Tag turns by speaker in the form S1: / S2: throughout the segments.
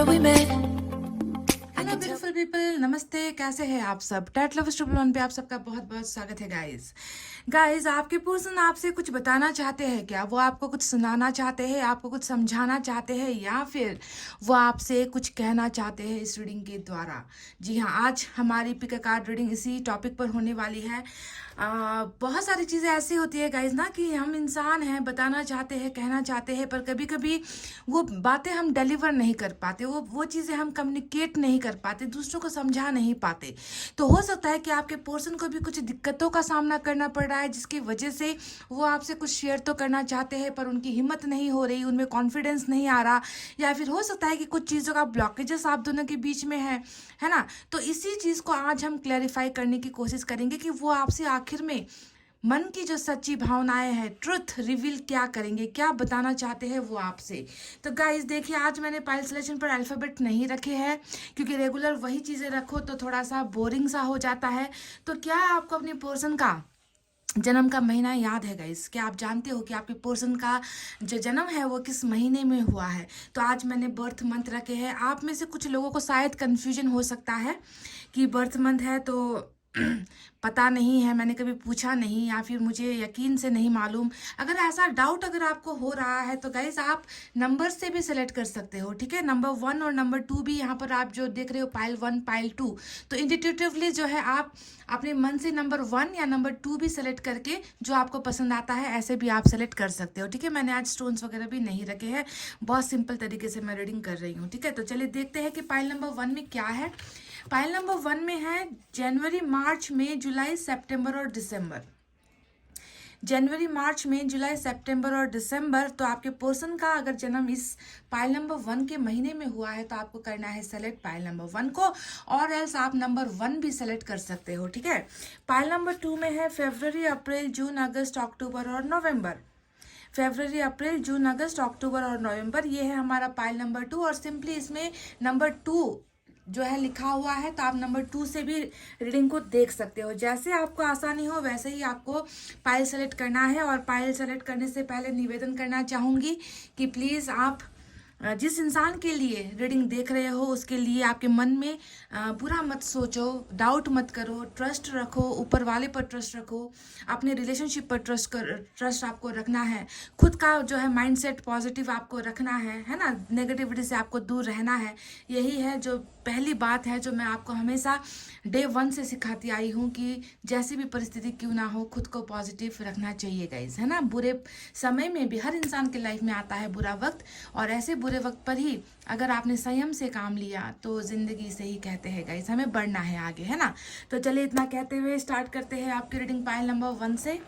S1: summer we met.
S2: Hello beautiful people, नमस्ते। कैसे हैं आप सब? टैट लव ट्रिपल वन पे आप सबका बहुत बहुत स्वागत है गाइस। आपके पर्सन आपसे कुछ बताना चाहते हैं क्या? वो आपको कुछ सुनाना चाहते हैं, आपको कुछ समझाना चाहते हैं, या फिर वो आपसे कुछ कहना चाहते हैं इस रीडिंग के द्वारा? जी हाँ, आज हमारी पिक अ कार्ड रीडिंग इसी टॉपिक पर होने वाली है। बहुत सारी चीज़ें ऐसी होती है गाइज ना कि हम इंसान हैं, बताना चाहते हैं, कहना चाहते हैं, पर कभी कभी वो बातें हम डिलीवर नहीं कर पाते, वो चीज़ें हम कम्युनिकेट नहीं कर पाते, दूसरों को समझा नहीं पाते। तो हो सकता है कि आपके पर्सन को भी कुछ दिक्कतों का सामना करना पड़ रहा है, जिसकी वजह से वो आपसे कुछ शेयर तो करना चाहते हैं, पर उनकी हिम्मत नहीं हो रही, उनमें कॉन्फिडेंस नहीं आ रहा, या फिर हो सकता है कि कुछ चीज़ों का ब्लॉकेजेस आप दोनों के बीच में है ना? तो इसी चीज़ को आज हम क्लैरिफाई करने की कोशिश करेंगे कि वो आपसे आखिर में मन की जो सच्ची भावनाएं हैं, ट्रुथ रिवील क्या करेंगे, क्या बताना चाहते हैं वो आपसे। तो गाइस देखिए, आज मैंने पाइल सिलेक्शन पर अल्फ़ाबेट नहीं रखे हैं, क्योंकि रेगुलर वही चीज़ें रखो तो थोड़ा सा बोरिंग सा हो जाता है। तो क्या आपको अपनी पर्सन का जन्म का महीना याद है गाइस? क्या आप जानते हो कि आपके पर्सन का जो जन्म है वो किस महीने में हुआ है? तो आज मैंने बर्थ मंथ रखे हैं। आप में से कुछ लोगों को शायद कंफ्यूजन हो सकता है कि बर्थ मंथ है तो पता नहीं है, मैंने कभी पूछा नहीं, या फिर मुझे यकीन से नहीं मालूम। अगर ऐसा डाउट अगर आपको हो रहा है तो गाइस आप नंबर से भी सेलेक्ट कर सकते हो, ठीक है? नंबर 1 और नंबर 2 भी यहाँ पर आप जो देख रहे हो, पाइल 1 पाइल 2, तो इंडिकेटिवली जो है आप अपने मन से नंबर 1 या नंबर 2 भी सेलेक्ट करके जो आपको पसंद आता है ऐसे भी आप सेलेक्ट कर सकते हो, ठीक है? मैंने आज स्टोन्स वगैरह भी नहीं रखे हैं, बहुत सिंपल तरीके से मैं रीडिंग कर रही हूँ, ठीक है? तो चलिए देखते हैं कि पाइल नंबर 1 में क्या है। पाइल नंबर 1 में है जनवरी, मार्च, मई, जुलाई, सितंबर और दिसंबर। जनवरी, मार्च, मई, जुलाई, सितंबर और दिसंबर। तो आपके पर्सन का अगर जन्म इस पाइल नंबर 1 के महीने में हुआ है तो आपको करना है सेलेक्ट पाइल नंबर 1 को, और एल्स आप नंबर 1 भी सेलेक्ट कर सकते हो, ठीक है? पाइल नंबर 2 में है फरवरी, अप्रैल, जून, अगस्त, अक्टूबर और नवंबर। फरवरी, अप्रैल, जून, अगस्त, अक्टूबर और नवंबर, ये है हमारा पाइल नंबर 2। और सिंपली इसमें नंबर 2 जो है लिखा हुआ है, तो आप नंबर 2 से भी रीडिंग को देख सकते हो। जैसे आपको आसानी हो वैसे ही आपको पाइल सेलेक्ट करना है। और पाइल सेलेक्ट करने से पहले निवेदन करना चाहूँगी कि प्लीज़ आप जिस इंसान के लिए रीडिंग देख रहे हो उसके लिए आपके मन में बुरा मत सोचो, डाउट मत करो, ट्रस्ट रखो, ऊपर वाले पर ट्रस्ट रखो, अपने रिलेशनशिप पर ट्रस्ट आपको रखना है। खुद का जो है माइंडसेट पॉजिटिव आपको रखना है ना? नेगेटिविटी से आपको दूर रहना है। यही है जो पहली बात है जो मैं आपको हमेशा डे 1 से सिखाती आई हूँ कि जैसी भी परिस्थिति क्यों ना हो, खुद को पॉजिटिव रखना चाहिए गाइज, है ना? बुरे समय में भी हर इंसान के लाइफ में आता है बुरा वक्त, और ऐसे बुरे वक्त पर ही अगर आपने संयम से काम लिया तो जिंदगी से ही कहते हैं गाइज हमें बढ़ना है आगे, है ना? तो चलिए इतना कहते हुए स्टार्ट करते हैं आपकी रीडिंग पाइल नंबर 1 से।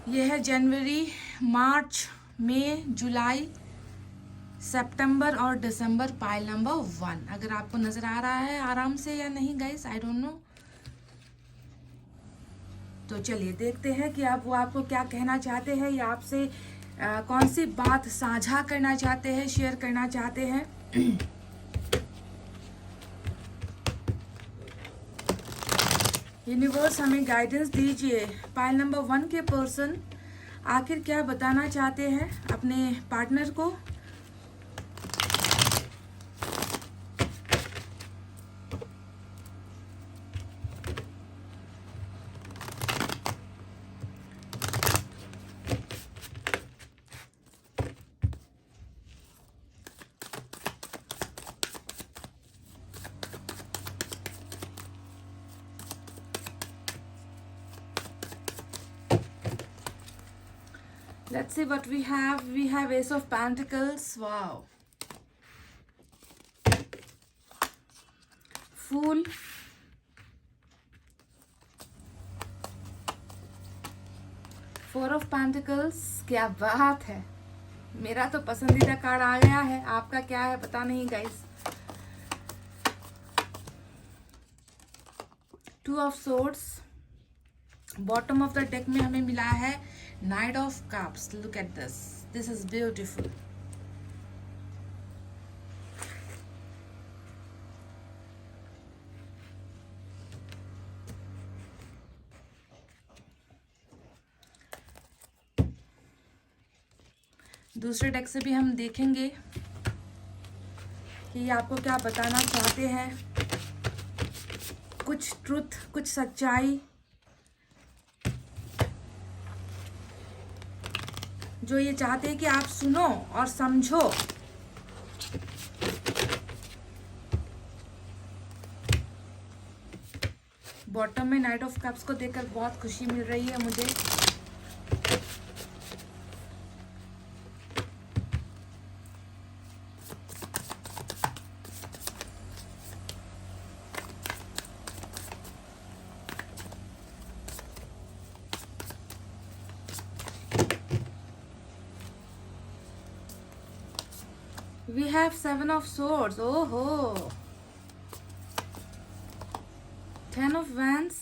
S2: ये है जनवरी, मार्च, मई, जुलाई, सितंबर और दिसंबर, पाइल नंबर 1। अगर आपको नजर आ रहा है आराम से या नहीं गाइस, आई डोंट नो। तो चलिए देखते हैं कि आप वो आपको क्या कहना चाहते हैं, या आपसे कौन सी बात साझा करना चाहते हैं, शेयर करना चाहते हैं। यूनिवर्स हमें गाइडेंस दीजिए। पाइल नंबर 1 के पर्सन आखिर क्या बताना चाहते हैं अपने पार्टनर को। Let's see what we have. We have Ace of Pentacles. Wow. Fool. Four of Pentacles. क्या बात है, मेरा तो पसंदीदा कार्ड आ गया है। आपका क्या है पता नहीं guys. Two of swords. Bottom of the deck में हमें मिला है night of cups. Look at this, this is beautiful. दूसरे डेक से भी हम देखेंगे कि ये आपको क्या बताना चाहते हैं, कुछ ट्रुथ, कुछ सच्चाई जो ये चाहते हैं कि आप सुनो और समझो। बॉटम में नाइट ऑफ कप्स को देखकर बहुत खुशी मिल रही है मुझे। We have 7 of swords. Oh ho. 10 of wands.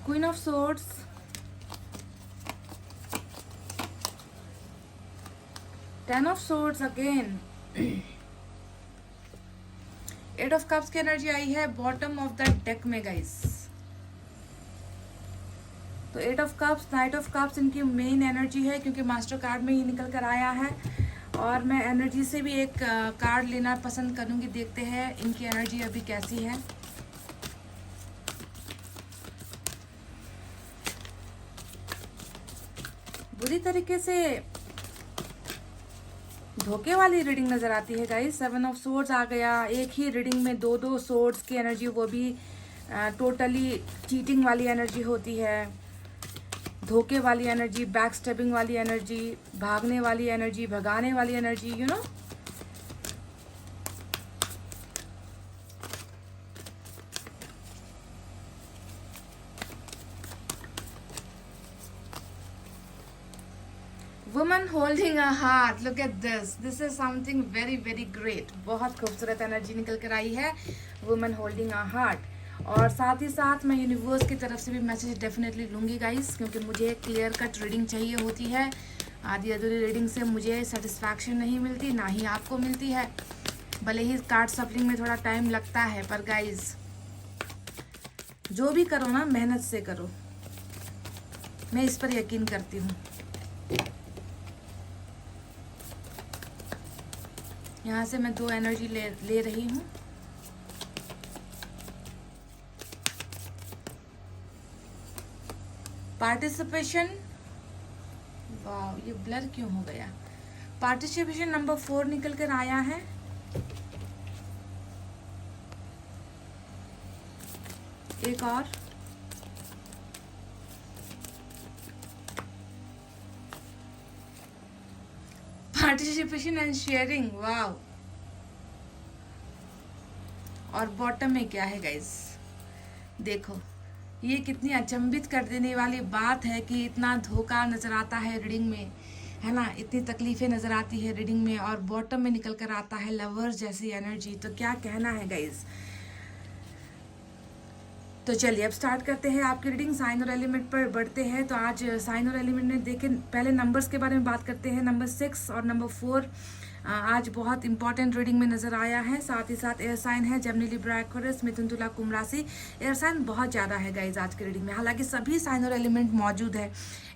S2: Queen of swords. 10 of swords again. 8 of cups की एनर्जी आई है बॉटम ऑफ द डेक में गाइस। तो 8 of cups, night of cups इनकी मेन एनर्जी है क्योंकि मास्टर कार्ड में ही निकल कर आया है। और मैं एनर्जी से भी एक कार्ड लेना पसंद करूंगी। देखते हैं इनकी एनर्जी अभी कैसी है। बुरी तरीके से धोखे वाली रीडिंग नजर आती है गाइस। 7 ऑफ सोर्ड्स आ गया। एक ही रीडिंग में दो दो सोर्ड्स की एनर्जी, वो भी टोटली चीटिंग वाली एनर्जी होती है, धोखे वाली एनर्जी, बैक स्टेपिंग वाली एनर्जी, भागने वाली एनर्जी, भगाने वाली energy, you know. Woman holding a heart, look at this, this is something very very great. बहुत खूबसूरत एनर्जी निकल कर आई है, वुमन होल्डिंग अ हार्ट। और साथ ही साथ मैं यूनिवर्स की तरफ से भी मैसेज डेफिनेटली लूँगी गाइस, क्योंकि मुझे क्लियर कट रीडिंग चाहिए होती है। आधी अधूरी रीडिंग से मुझे सेटिस्फैक्शन नहीं मिलती, ना ही आपको मिलती है। भले ही कार्ड सफलिंग में थोड़ा टाइम लगता है, पर गाइस जो भी करो ना, मेहनत से करो, मैं इस पर यकीन करती हूँ। यहाँ से मैं 2 एनर्जी ले रही हूँ। पार्टिसिपेशन, वाह ये ब्लर क्यों हो गया। पार्टिसिपेशन नंबर 4 निकल कर आया है। एक और, पार्टिसिपेशन एंड शेयरिंग, वाह। और बॉटम में क्या है गाइस, देखो ये कितनी अचंभित कर देने वाली बात है कि इतना धोखा नजर आता है रीडिंग में, है ना, इतनी तकलीफें नजर आती है रीडिंग में, और बॉटम में निकल कर आता है लवर्स जैसी एनर्जी। तो क्या कहना है गाइस। तो चलिए अब स्टार्ट करते हैं आपकी रीडिंग। साइन और एलिमेंट पर बढ़ते हैं। तो आज साइन और एलिमेंट ने देखे, पहले नंबर्स के बारे में बात करते हैं। नंबर 6 और नंबर 4 आज बहुत इंपॉर्टेंट रीडिंग में नजर आया है। साथ ही साथ एयर साइन है, जेमिनी, लिब्रा, एक्वेरियस, मिथुन, तुला, कुंभ राशि। एयर साइन बहुत ज़्यादा है गाइज आज की रीडिंग में, हालांकि सभी साइन और एलिमेंट मौजूद है।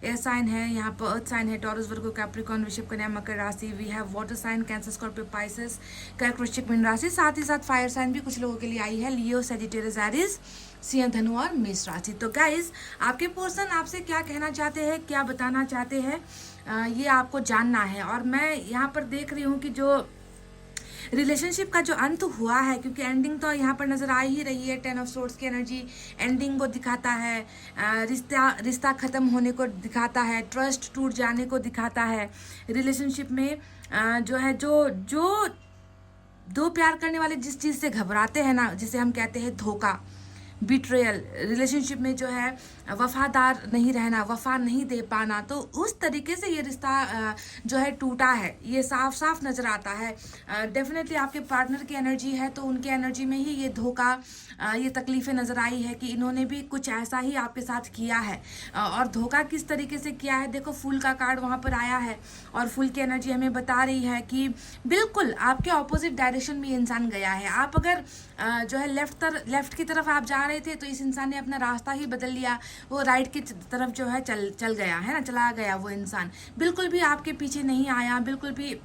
S2: एयर साइन है, यहाँ पर अर्थ साइन है, टॉरस, वर्गो, कैप्रिकॉर्न, वृषभ, कन्या, मकर राशि। We have water sign, Cancer, Scorpio, Pisces, कर्क, वृश्चिक, मीन राशि। साथ ही साथ फायर साइन भी कुछ लोगों के लिए आई है, लियो, सजिटेरियस, एरीज, सिंह, धनु और मेष राशि। तो गाइज आपके पर्सन आपसे क्या कहना चाहते हैं, क्या बताना चाहते हैं, ये आपको जानना है। और मैं यहाँ पर देख रही हूँ कि जो रिलेशनशिप का जो अंत हुआ है, क्योंकि एंडिंग तो यहाँ पर नजर आ ही रही है। 10 ऑफ सोर्ड्स की एनर्जी एंडिंग को दिखाता है, रिश्ता खत्म होने को दिखाता है, ट्रस्ट टूट जाने को दिखाता है। रिलेशनशिप में जो है, जो दो प्यार करने वाले जिस चीज़ से घबराते हैं ना, जिसे हम कहते हैं धोखा, बिट्रेयल, रिलेशनशिप में जो है वफादार नहीं रहना, वफा नहीं दे पाना, तो उस तरीके से ये रिश्ता जो है टूटा है, ये साफ साफ नज़र आता है। डेफिनेटली आपके पार्टनर की एनर्जी है, तो उनके एनर्जी में ही ये धोखा, ये तकलीफ़ें नज़र आई है कि इन्होंने भी कुछ ऐसा ही आपके साथ किया है। और धोखा किस तरीके से किया है, देखो फूल का कार्ड वहाँ पर आया है, और फूल की एनर्जी हमें बता रही है कि बिल्कुल आपके ऑपोजिट डायरेक्शन में ये इंसान गया है। आप अगर जो है लेफ्ट की तरफ आप जा रहे थे तो इस इंसान ने अपना रास्ता ही बदल लिया, वो राइट की तरफ जो है चल गया है ना, चला गया वो इंसान, बिल्कुल भी आपके पीछे नहीं आया, बिल्कुल भी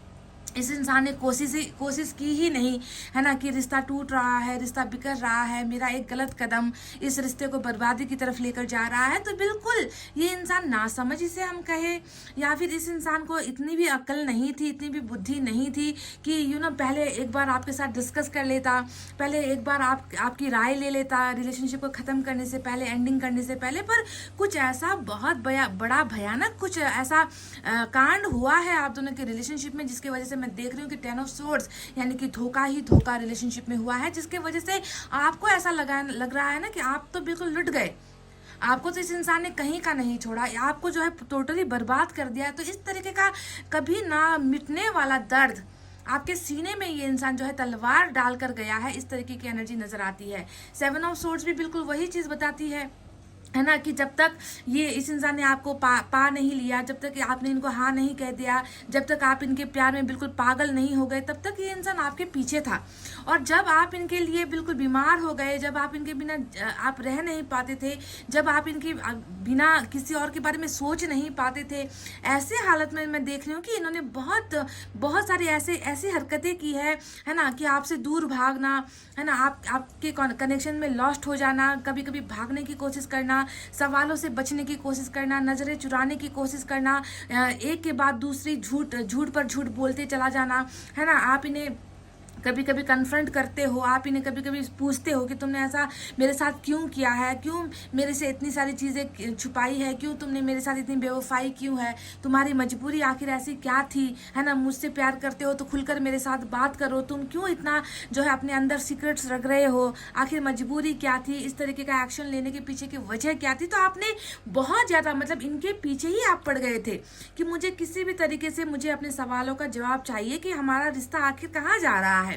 S2: इस इंसान ने कोशिश की ही नहीं, है ना, कि रिश्ता टूट रहा है, रिश्ता बिखर रहा है, मेरा एक गलत कदम इस रिश्ते को बर्बादी की तरफ लेकर जा रहा है। तो बिल्कुल ये इंसान नासमझ इसे हम कहे, या फिर इस इंसान को इतनी भी अक्ल नहीं थी, इतनी भी बुद्धि नहीं थी कि पहले एक बार आपके साथ डिस्कस कर लेता, पहले एक बार आपकी राय ले लेता रिलेशनशिप को ख़त्म करने से पहले, एंडिंग करने से पहले। पर कुछ ऐसा बहुत बड़ा भयानक कुछ ऐसा कांड हुआ है आप दोनों के रिलेशनशिप में, जिसकी वजह से मैं देख रही हूँ कि 10 ऑफ सोर्ड्स यानी कि धोखा ही धोखा रिलेशनशिप में हुआ है, जिसके वजह से आपको ऐसा लग रहा है ना कि आप तो बिल्कुल लुट गए, आपको तो इस इंसान ने कहीं का नहीं छोड़ा, आपको जो है टोटली बर्बाद कर दिया है। तो इस तरीके का कभी ना मिटने वाला दर्द आपके सीने में ये इंसान जो है तलवार डालकर गया है, इस तरीके की एनर्जी नजर आती है। 7 ऑफ सोर्ड्स भी बिल्कुल वही चीज बताती है ना, कि जब तक ये इस इंसान ने आपको पा नहीं लिया, जब तक आपने इनको हाँ नहीं कह दिया, जब तक आप इनके प्यार में बिल्कुल पागल नहीं हो गए, तब तक ये इंसान आपके पीछे था। और जब आप इनके लिए बिल्कुल बीमार हो गए, जब आप इनके बिना आप रह नहीं पाते थे, जब आप इनके बिना किसी और के बारे में सोच नहीं पाते थे, ऐसे हालत में मैं देख रही हूँ कि इन्होंने बहुत सारी ऐसी हरकतें की है ना, कि आपसे दूर भागना, है ना, आपके कनेक्शन में लॉस्ट हो जाना, कभी कभी भागने की कोशिश करना, सवालों से बचने की कोशिश करना, नजरें चुराने की कोशिश करना, एक के बाद दूसरी झूठ पर झूठ बोलते चला जाना, है ना। आप इन्हें कभी कभी कन्फ्रंट करते हो, आप इन्हें कभी कभी पूछते हो कि तुमने ऐसा मेरे साथ क्यों किया है, क्यों मेरे से इतनी सारी चीज़ें छुपाई है, क्यों तुमने मेरे साथ इतनी बेवफाई क्यों है, तुम्हारी मजबूरी आखिर ऐसी क्या थी, है ना, मुझसे प्यार करते हो तो खुलकर मेरे साथ बात करो, तुम क्यों इतना जो है अपने अंदर सीक्रेट्स रख रहे हो, आखिर मजबूरी क्या थी, इस तरीके का एक्शन लेने के पीछे की वजह क्या थी। तो आपने बहुत ज़्यादा मतलब इनके पीछे ही आप पड़ गए थे कि मुझे किसी भी तरीके से मुझे अपने सवालों का जवाब चाहिए कि हमारा रिश्ता आखिर कहाँ जा रहा है,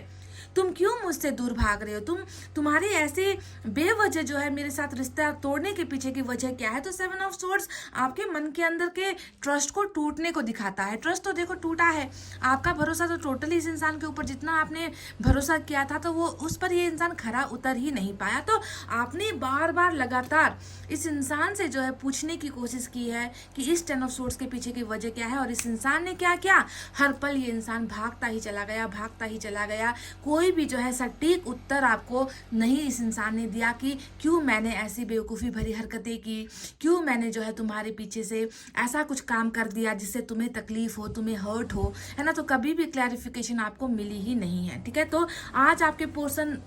S2: तुम क्यों मुझसे दूर भाग रहे हो, तुम्हारी ऐसे बेवजह जो है मेरे साथ रिश्ता तोड़ने के पीछे की वजह क्या है। तो 7 ऑफ सोर्ड्स आपके मन के अंदर के ट्रस्ट को टूटने को दिखाता है। ट्रस्ट तो देखो टूटा है, आपका भरोसा तो टोटली इस इंसान के ऊपर जितना आपने भरोसा किया था तो वो उस पर ये इंसान खरा उतर ही नहीं पाया। तो आपने बार बार लगातार इस इंसान से जो है पूछने की कोशिश की है कि इस 10 ऑफ सोर्ड्स के पीछे की वजह क्या है, और इस इंसान ने क्या किया, हर पल ये इंसान भागता ही चला गया। कोई भी जो है सटीक उत्तर आपको नहीं इस इंसान ने दिया कि क्यों मैंने ऐसी बेवकूफ़ी भरी हरकतें की, क्यों मैंने जो है तुम्हारे पीछे से ऐसा कुछ काम कर दिया जिससे तुम्हें तकलीफ हो, तुम्हें हर्ट हो, है ना। तो कभी भी क्लैरिफिकेशन आपको मिली ही नहीं है, ठीक है। तो आज आपके पोर्शन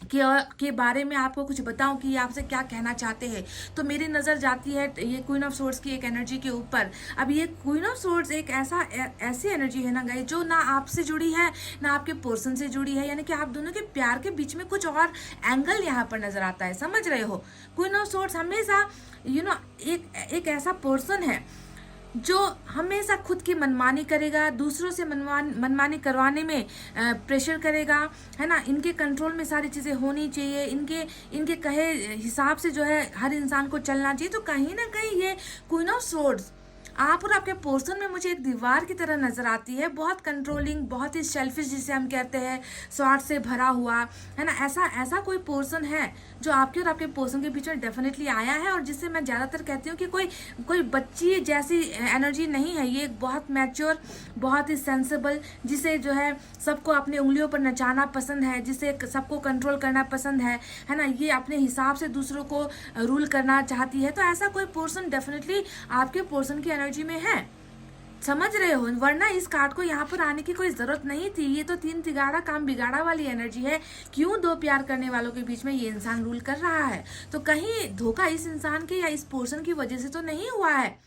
S2: के बारे में आपको कुछ बताऊं कि ये आपसे क्या कहना चाहते हैं, तो मेरी नज़र जाती है ये क्वीन ऑफ सोर्ड्स की एक एनर्जी के ऊपर। अब ये क्वीन ऑफ सोर्ड्स एक ऐसी एनर्जी है ना गाइस, जो ना आपसे जुड़ी है ना आपके पर्सन से जुड़ी है, यानी कि आप दोनों के प्यार के बीच में कुछ और एंगल यहाँ पर नजर आता है, समझ रहे हो। क्वीन ऑफ सोर्ड्स हमेशा एक ऐसा पर्सन है जो हमेशा खुद की मनमानी करेगा, दूसरों से मनमानी करवाने में प्रेशर करेगा, है ना। इनके कंट्रोल में सारी चीज़ें होनी चाहिए, इनके कहे हिसाब से जो है हर इंसान को चलना चाहिए। तो कहीं ना कहीं ये क्वीन ऑफ सोर्ड्स आप और आपके पर्सन में मुझे एक दीवार की तरह नजर आती है, बहुत कंट्रोलिंग, बहुत ही सेल्फिश जिसे हम कहते हैं, स्वार्थ से भरा हुआ, है ना। ऐसा कोई पर्सन है जो आपके और आपके पर्सन के बीच में डेफिनेटली आया है, और जिससे मैं ज़्यादातर कहती हूँ कि कोई बच्ची जैसी एनर्जी नहीं है, ये एक बहुत मैच्योर, बहुत ही सेंसिबल, जिसे जो है सबको अपनी उंगलियों पर नचाना पसंद है, जिसे सबको कंट्रोल करना पसंद है ना। ये अपने हिसाब से दूसरों को रूल करना चाहती है। तो ऐसा कोई पर्सन डेफिनेटली आपके पर्सन की एनर्जी में है, समझ रहे हो। वरना इस कार्ड को यहाँ पर आने की कोई जरूरत नहीं थी। ये तो 3 तिगाड़ा काम बिगाड़ा वाली एनर्जी है। क्यों 2 प्यार करने वालों के बीच में ये इंसान रूल कर रहा है, तो कहीं धोखा इस इंसान के या इस पर्सन की वजह से तो नहीं हुआ है।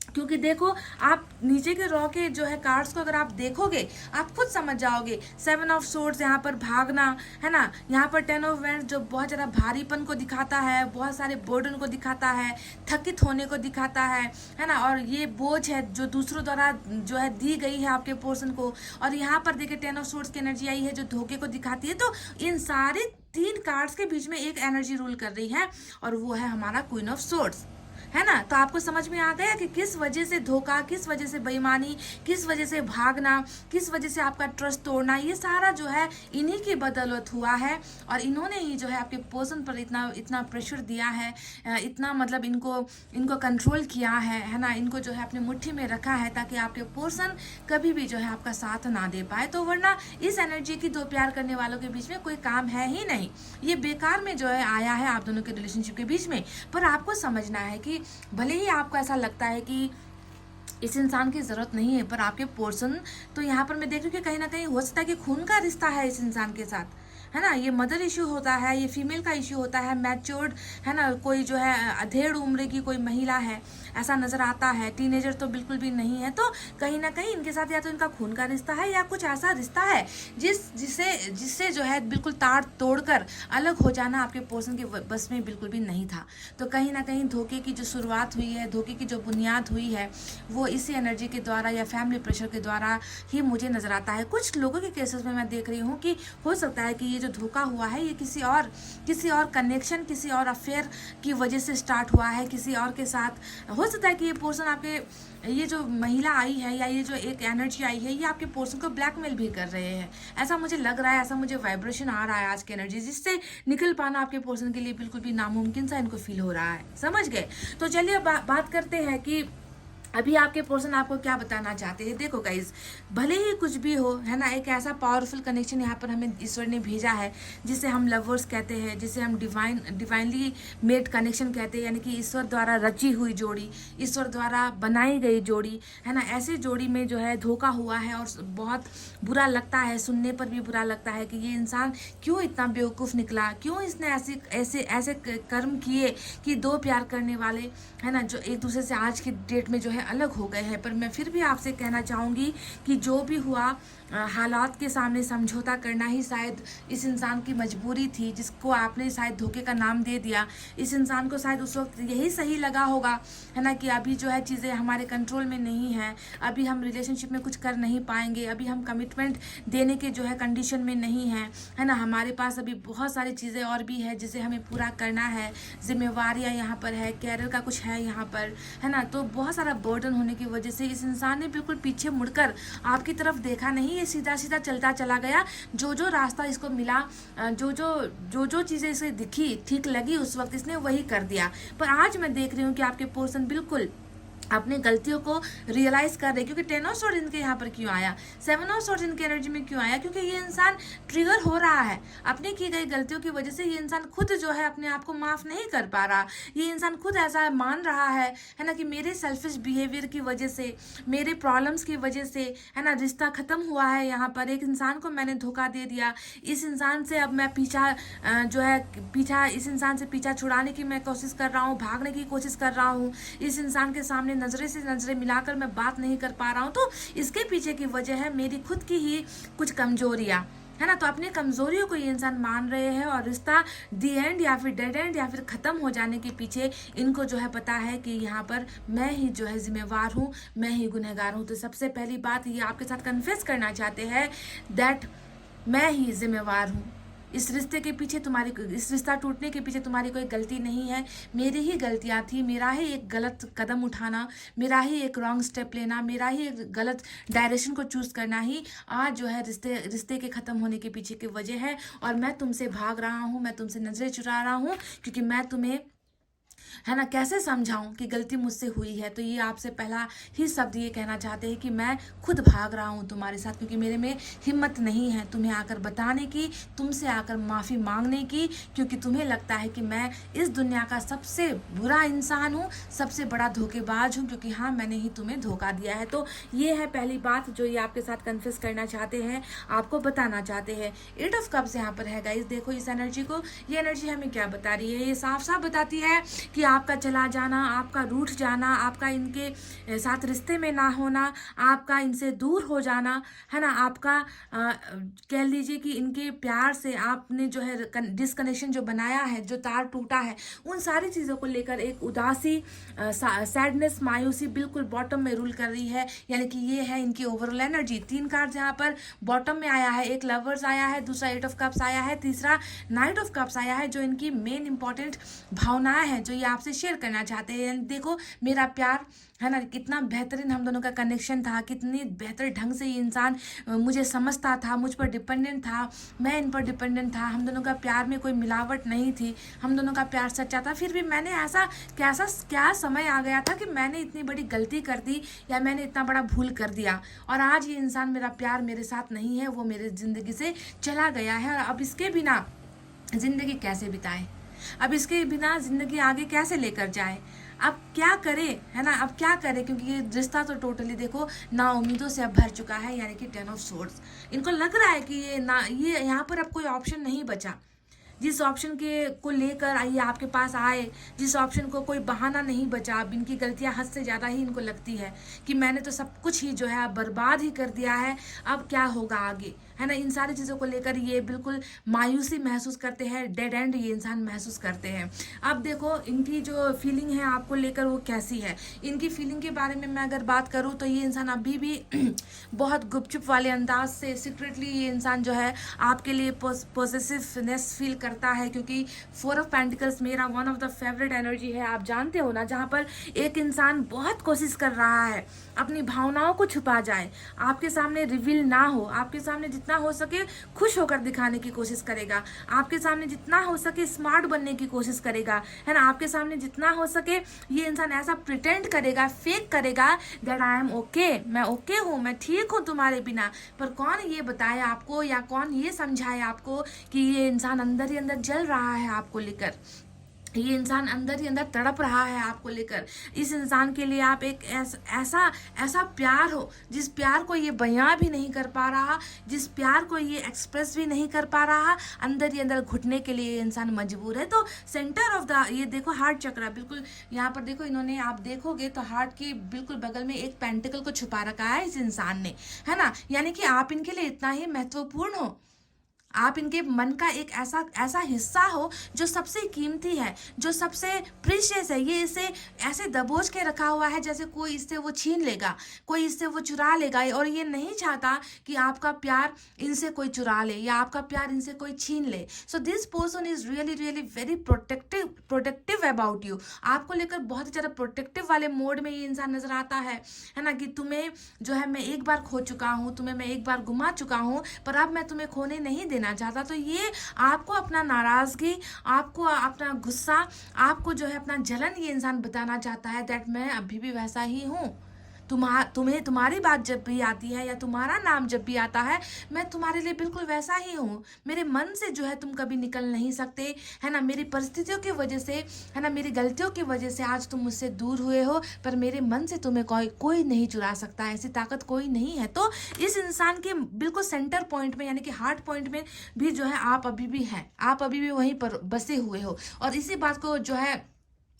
S2: क्योंकि देखो, आप नीचे के रॉ के जो है कार्ड्स को अगर आप देखोगे आप खुद समझ जाओगे। 7 ऑफ सोर्ड्स यहाँ पर भागना, है ना, यहाँ पर 10 ऑफ वैंड्स जो बहुत ज़्यादा भारीपन को दिखाता है, बहुत सारे बर्डन को दिखाता है, थकित होने को दिखाता है ना। और ये बोझ है जो दूसरों द्वारा जो है दी गई है आपके पर्सन को। और यहाँ पर देखिए 10 ऑफ सोर्ड्स की एनर्जी आई है जो धोखे को दिखाती है। तो इन सारे 3 कार्ड्स के बीच में एक एनर्जी रूल कर रही है, और वो है हमारा क्वीन ऑफ सोर्ड्स। है ना। तो आपको समझ में आ गया कि किस वजह से धोखा, किस वजह से बेईमानी, किस वजह से भागना, किस वजह से आपका ट्रस्ट तोड़ना, ये सारा जो है इन्हीं की बदौलत हुआ है। और इन्होंने ही जो है आपके पर्सन पर इतना इतना प्रेशर दिया है, इतना मतलब इनको कंट्रोल किया है ना, इनको जो है अपनी मुट्ठी में रखा है ताकि आपके पर्सन कभी भी जो है आपका साथ ना दे पाए। तो वरना इस एनर्जी की दो प्यार करने वालों के बीच में कोई काम है ही नहीं, ये बेकार में जो है आया है आप दोनों के रिलेशनशिप के बीच में। पर आपको समझना है कि भले ही आपको ऐसा लगता है कि इस इंसान की ज़रूरत नहीं है, पर आपके पर्सन तो यहाँ पर मैं देख रही हूँ कि कहीं ना कहीं हो सकता है कि खून का रिश्ता है इस इंसान के साथ, है ना। ये मदर इशू होता है, ये फीमेल का इशू होता है, मैच्योर्ड, है ना, कोई जो है अधेड़ उम्र की कोई महिला है ऐसा नज़र आता है, टीनेजर तो बिल्कुल भी नहीं है। तो कहीं ना कहीं इनके साथ या तो इनका खून का रिश्ता है या कुछ ऐसा रिश्ता है जिससे जो है बिल्कुल ताड़ तोड़कर अलग हो जाना आपके पर्सन के बस में बिल्कुल भी नहीं था। तो कहीं ना कहीं धोखे की जो शुरुआत हुई है, धोखे की जो बुनियाद हुई है, वो इसी एनर्जी के द्वारा या फैमिली प्रेशर के द्वारा ही मुझे नज़र आता है। कुछ लोगों के केसेस में मैं देख रही हूँ कि हो सकता है कि ये जो धोखा हुआ है ये किसी और कनेक्शन, किसी और अफेयर की वजह से स्टार्ट हुआ है, किसी और के साथ। हो सकता है कि ये पर्सन आपके, ये जो महिला आई है या ये जो एक एनर्जी आई है, ये आपके पर्सन को ब्लैकमेल भी कर रहे हैं, ऐसा मुझे लग रहा है, ऐसा मुझे वाइब्रेशन आ रहा है आज की एनर्जी, जिससे निकल पाना आपके पर्सन के लिए बिल्कुल भी नामुमकिन सा इनको फील हो रहा है। समझ गए। तो चलिए बात करते हैं कि अभी आपके पर्सन आपको क्या बताना चाहते हैं। देखो गाइज, भले ही कुछ भी हो, है ना, एक ऐसा पावरफुल कनेक्शन यहाँ पर हमें ईश्वर ने भेजा है जिसे हम लवर्स कहते हैं, जिसे हम डिवाइनली मेड कनेक्शन कहते हैं, यानी कि ईश्वर द्वारा रची हुई जोड़ी, ईश्वर द्वारा बनाई गई जोड़ी, है ना। ऐसी जोड़ी में जो है धोखा हुआ है और बहुत बुरा लगता है, सुनने पर भी बुरा लगता है कि ये इंसान क्यों इतना बेवकूफ़ निकला, क्यों इसने ऐसे कर्म किए कि दो प्यार करने वाले, है ना, जो एक दूसरे से आज की डेट में जो है अलग हो गए हैं। पर मैं फिर भी आपसे कहना चाहूँगी कि जो भी हुआ, हालात के सामने समझौता करना ही शायद इस इंसान की मजबूरी थी, जिसको आपने शायद धोखे का नाम दे दिया। इस इंसान को शायद उस वक्त यही सही लगा होगा, है ना, कि अभी जो है चीज़ें हमारे कंट्रोल में नहीं है, अभी हम रिलेशनशिप में कुछ कर नहीं पाएंगे, अभी हम कमिटमेंट देने के जो है कंडीशन में नहीं है ना, हमारे पास अभी बहुत सारी चीज़ें और भी है जिसे हमें पूरा करना है, जिम्मेवारियाँ यहाँ पर है, कैरियर का कुछ है यहाँ पर, है ना। तो बहुत सारा बर्डन होने की वजह से इस इंसान ने बिल्कुल पीछे मुड़कर आपकी तरफ देखा नहीं, ये सीधा सीधा चलता चला गया। जो रास्ता इसको मिला, जो चीज़ें इसे दिखी, ठीक लगी, उस वक्त इसने वही कर दिया। पर आज मैं देख रही हूँ कि आपके पर्सन बिल्कुल अपने गलतियों को रियलाइज कर रहे, क्योंकि 10 ऑफ सॉर्ड्स इनके यहाँ पर क्यों आया, 7 ऑफ सॉर्ड्स इनके एनर्जी में क्यों आया, क्योंकि ये इंसान ट्रिगर हो रहा है अपनी की गई गलतियों की वजह से। ये इंसान खुद जो है अपने आप को माफ नहीं कर पा रहा, ये इंसान खुद ऐसा मान रहा है ना, कि मेरे सेल्फिश बिहेवियर की वजह से, मेरे प्रॉब्लम्स की वजह से, है ना, रिश्ता खत्म हुआ है। यहाँ पर एक इंसान को मैंने धोखा दे दिया, इस इंसान से अब मैं इस इंसान से पीछा छुड़ाने की मैं कोशिश कर रहा हूँ, भागने की कोशिश कर रहा हूँ, इस इंसान के सामने नजरे से नजरें मिलाकर मैं बात नहीं कर पा रहा हूँ। तो इसके पीछे की वजह है मेरी खुद की ही कुछ कमजोरियाँ, है ना। तो अपनी कमजोरियों को ये इंसान मान रहे हैं और रिश्ता दी एंड या फिर डेड एंड या फिर ख़त्म हो जाने के पीछे इनको जो है पता है कि यहाँ पर मैं ही जो है जिम्मेवार हूँ, मैं ही गुनहगार हूँ। तो सबसे पहली बात ये आपके साथ कन्फेस करना चाहते हैं दैट मैं ही जिम्मेवार हूँ। इस रिश्ते के पीछे इस रिश्ता टूटने के पीछे तुम्हारी कोई गलती नहीं है, मेरी ही गलतियाँ थी, मेरा ही एक गलत कदम उठाना, मेरा ही एक रॉन्ग स्टेप लेना, मेरा ही एक गलत डायरेक्शन को चूज़ करना ही आज जो है रिश्ते के ख़त्म होने के पीछे की वजह है। और मैं तुमसे भाग रहा हूँ, मैं तुमसे नजरें चुरा रहा हूँ, क्योंकि मैं तुम्हें, है ना, कैसे समझाऊं कि गलती मुझसे हुई है। तो ये आपसे पहला ही शब्द ये कहना चाहते हैं कि मैं खुद भाग रहा हूँ तुम्हारे साथ, क्योंकि मेरे में हिम्मत नहीं है तुम्हें आकर बताने की, तुमसे आकर माफ़ी मांगने की, क्योंकि तुम्हें लगता है कि मैं इस दुनिया का सबसे बुरा इंसान हूँ, सबसे बड़ा धोखेबाज हूँ, क्योंकि हाँ मैंने ही तुम्हें धोखा दिया है। तो ये है पहली बात जो ये आपके साथ कन्फेस करना चाहते हैं, आपको बताना चाहते हैं। 8 ऑफ कप्स यहाँ पर है गाइस। देखो इस एनर्जी को, ये एनर्जी हमें क्या बता रही है, ये साफ साफ बताती है कि आपका चला जाना, आपका रूठ जाना, आपका इनके साथ रिश्ते में ना होना, आपका इनसे दूर हो जाना, है ना, आपका कह लीजिए कि इनके प्यार से आपने जो है डिसकनेक्शन जो बनाया है, जो तार टूटा है, उन सारी चीज़ों को लेकर एक उदासी, सैडनेस, मायूसी बिल्कुल बॉटम में रूल कर रही है। यानी कि ये है इनकी ओवरऑल एनर्जी। 3 कार्ड यहाँ पर बॉटम में आया है, एक लवर्स आया है, दूसरा 8 ऑफ कप्स आया है, तीसरा नाइट ऑफ कप्स आया है, जो इनकी मेन इंपॉर्टेंट भावनाएं हैं, जो ये आपसे शेयर करना चाहते हैं। देखो मेरा प्यार है ना, कितना बेहतरीन हम दोनों का कनेक्शन था, कितनी बेहतर ढंग से ये इंसान मुझे समझता था, मुझ पर डिपेंडेंट था, मैं इन पर डिपेंडेंट था, हम दोनों का प्यार में कोई मिलावट नहीं थी, हम दोनों का प्यार सच्चा था। फिर भी मैंने ऐसा क्या समय आ गया था कि मैंने इतनी बड़ी गलती कर दी या मैंने इतना बड़ा भूल कर दिया, और आज ये इंसान मेरा प्यार मेरे साथ नहीं है, वो मेरे ज़िंदगी से चला गया है। और अब इसके बिना ज़िंदगी कैसे बिताएं, अब इसके बिना ज़िंदगी आगे कैसे लेकर जाए, अब क्या करें, है ना, अब क्या करें, क्योंकि ये रिश्ता तो टोटली देखो ना उम्मीदों से अब भर चुका है, यानी कि 10 ऑफ सोर्ड्स। इनको लग रहा है कि ये यहाँ पर अब कोई ऑप्शन नहीं बचा। जिस ऑप्शन के को लेकर ये आपके पास आए, जिस ऑप्शन को कोई बहाना नहीं बचा, अब इनकी गलतियां हद से ज़्यादा ही इनको लगती है कि मैंने तो सब कुछ ही जो है बर्बाद ही कर दिया है, अब क्या होगा आगे, है ना। इन सारी चीज़ों को लेकर ये बिल्कुल मायूसी महसूस करते हैं, डेड एंड ये इंसान महसूस करते हैं। अब देखो इनकी जो फीलिंग है आपको लेकर वो कैसी है। इनकी फीलिंग के बारे में मैं अगर बात करूँ तो ये इंसान अभी भी बहुत गुपचुप वाले अंदाज से सीक्रेटली ये इंसान जो है आपके लिए पॉसेसिवनेस फील करता है, क्योंकि 4 ऑफ पेंटिकल्स मेरा one of the favourite energy है। आप जानते हो ना, जहाँ पर एक इंसान बहुत कोशिश कर रहा है अपनी भावनाओं को छुपा जाए, आपके सामने रिवील ना हो, आपके सामने जितना हो सके खुश होकर दिखाने की कोशिश करेगा, आपके सामने जितना हो सके स्मार्ट बनने की कोशिश करेगा, है ना, आपके सामने जितना हो सके ये इंसान ऐसा प्रिटेंड करेगा, फेक करेगा दैट आई एम ओके, मैं ओके हूँ, मैं ठीक हूँ तुम्हारे बिना। पर कौन ये बताए आपको या कौन ये समझाए आपको कि ये इंसान अंदर ही अंदर जल रहा है आपको लेकर, ये इंसान अंदर ही अंदर तड़प रहा है आपको लेकर। इस इंसान के लिए आप एक ऐसा प्यार हो जिस प्यार को ये बयां भी नहीं कर पा रहा, जिस प्यार को ये एक्सप्रेस भी नहीं कर पा रहा, अंदर ही अंदर घुटने के लिए ये इंसान मजबूर है। तो सेंटर ऑफ द ये देखो हार्ट चक्र, बिल्कुल यहाँ पर देखो इन्होंने, आप देखोगे तो हार्ट के बिल्कुल बगल में एक पेंटिकल को छुपा रखा है इस इंसान ने, है ना, यानी कि आप इनके लिए इतना ही महत्वपूर्ण हो, आप इनके मन का एक ऐसा हिस्सा हो जो सबसे कीमती है, जो सबसे प्रीशियस है। ये इसे ऐसे दबोच के रखा हुआ है जैसे कोई इससे वो छीन लेगा, कोई इससे वो चुरा लेगा, और ये नहीं चाहता कि आपका प्यार इनसे कोई चुरा ले या आपका प्यार इनसे कोई छीन ले। So this person is really really very protective about you. आपको लेकर बहुत ही ज़्यादा प्रोटेक्टिव वाले मोड में ये इंसान नजर आता है ना, कि तुम्हें जो है मैं एक बार खो चुका हूँ, तुम्हें मैं एक बार गुमा चुका हूँ, पर अब मैं तुम्हें खोने नहीं देना चाहता। तो ये आपको अपना नाराजगी, आपको अपना गुस्सा, आपको जो है अपना जलन ये इंसान बताना चाहता है दैट मैं अभी भी वैसा ही हूँ। तुम्हें तुम्हारी बात जब भी आती है या तुम्हारा नाम जब भी आता है, मैं तुम्हारे लिए बिल्कुल वैसा ही हूँ। मेरे मन से जो है तुम कभी निकल नहीं सकते, है ना, मेरी परिस्थितियों की वजह से, है ना, मेरी गलतियों की वजह से आज तुम मुझसे दूर हुए हो, पर मेरे मन से तुम्हें कोई नहीं चुरा सकता, ऐसी ताकत कोई नहीं है। तो इस इंसान के बिल्कुल सेंटर पॉइंट में यानी कि हार्ट पॉइंट में भी जो है आप अभी भी हैं, आप अभी भी वहीं पर बसे हुए हो, और इसी बात को जो है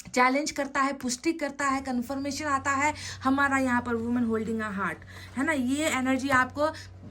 S2: चैलेंज करता है, पुष्टि करता है, कंफर्मेशन आता है हमारा यहाँ पर वुमन होल्डिंग अ हार्ट, है ना। ये एनर्जी आपको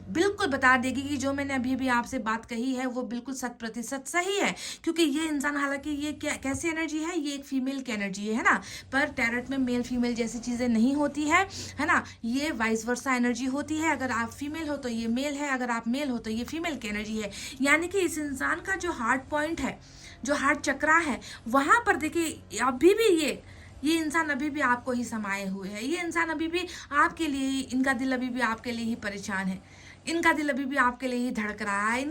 S2: बिल्कुल बता देगी कि जो मैंने अभी भी आपसे बात कही है वो बिल्कुल 100% सही है, क्योंकि ये इंसान, हालांकि ये कैसी एनर्जी है, ये एक फीमेल की एनर्जी है ना, पर टैरोट में मेल फीमेल जैसी चीज़ें नहीं होती है ना, ये वाइस वर्सा एनर्जी होती है। अगर आप फीमेल हो तो ये मेल है, अगर आप मेल हो तो ये फीमेल की एनर्जी है। यानी कि इस इंसान का जो हार्ट पॉइंट है, जो हार्ट चक्रा है, वहाँ पर देखिए अभी भी ये इंसान अभी भी आपको ही समाये हुए है। ये इंसान अभी भी आपके लिए ही, इनका दिल अभी भी आपके लिए ही परेशान है, इनका दिल अभी भी आपके लिए ही धड़क रहा है।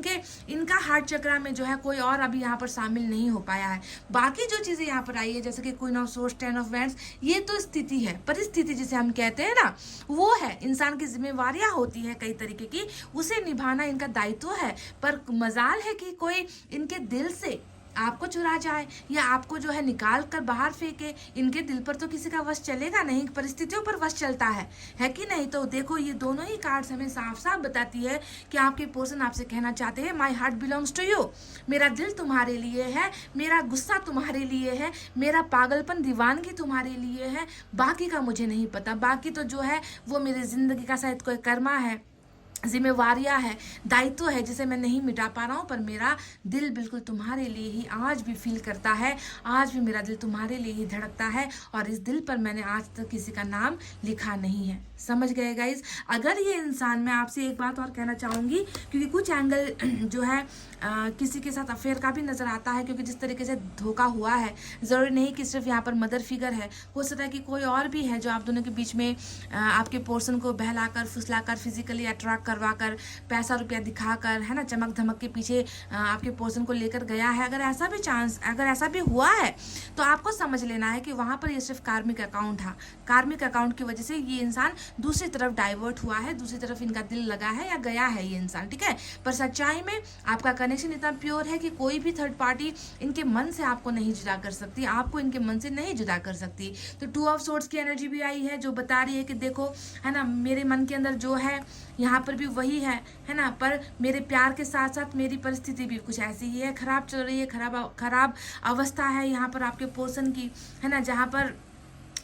S2: इनका हार्ट चक्रा में जो है कोई और अभी यहाँ पर शामिल नहीं हो पाया है। बाकी जो चीज़ें यहाँ पर आई है जैसे कि queen of swords, 10 of wands, ये तो स्थिति है, परिस्थिति जिसे हम कहते हैं ना, वो है। इंसान की जिम्मेवारियाँ होती है कई तरीके की, उसे निभाना इनका दायित्व है। पर मजाल है कि कोई इनके दिल से आपको चुरा जाए या आपको जो है निकाल कर बाहर फेंके। इनके दिल पर तो किसी का वश चलेगा नहीं, परिस्थितियों पर वश चलता है कि नहीं। तो देखो ये दोनों ही कार्ड्स हमें साफ साफ बताती है कि आपके पर्सन आपसे कहना चाहते हैं my heart belongs to you, मेरा दिल तुम्हारे लिए है, मेरा गुस्सा तुम्हारे लिए है, मेरा पागलपन दीवानगी तुम्हारे लिए है, बाकी का मुझे नहीं पता, बाकी तो जो है वो मेरी जिंदगी का शायद कोई कर्मा है, जिम्मेवारियां है, दायित्व है जिसे मैं नहीं मिटा पा रहा हूँ, पर मेरा दिल बिल्कुल तुम्हारे लिए ही आज भी फील करता है, आज भी मेरा दिल तुम्हारे लिए ही धड़कता है, और इस दिल पर मैंने आज तक किसी का नाम लिखा नहीं है। समझ गए गाइज? अगर ये इंसान, मैं आपसे एक बात और कहना चाहूँगी, क्योंकि कुछ एंगल जो है किसी के साथ अफेयर का भी नज़र आता है, क्योंकि जिस तरीके से धोखा हुआ है, ज़रूरी नहीं कि सिर्फ यहाँ पर मदर फिगर है, हो सकता है कि कोई और भी है जो आप दोनों के बीच में आपके पोर्सन को बहलाकर फुसलाकर फिजिकली अट्रैक्ट करवाकर पैसा रुपया दिखाकर, है ना, चमक धमक के पीछे आपके पोर्सन को लेकर गया है। अगर ऐसा भी चांस, अगर ऐसा भी हुआ है, तो आपको समझ लेना है कि वहाँ पर ये सिर्फ कार्मिक अकाउंट था। कार्मिक अकाउंट की वजह से ये इंसान दूसरी तरफ डाइवर्ट हुआ है, दूसरी तरफ इनका दिल लगा है या गया है ये इंसान, ठीक है। पर सच्चाई में आपका कनेक्शन इतना प्योर है कि कोई भी थर्ड पार्टी इनके मन से आपको नहीं जुदा कर सकती, आपको इनके मन से नहीं जुदा कर सकती। तो 2 ऑफ सोर्ड्स की एनर्जी भी आई है, जो बता रही है कि देखो, है ना, मेरे मन के अंदर जो है यहाँ पर भी वही है ना, पर मेरे प्यार के साथ साथ मेरी परिस्थिति भी कुछ ऐसी ही है, खराब चल रही है, खराब अवस्था है यहाँ पर आपके पोर्सन की, है ना, जहाँ पर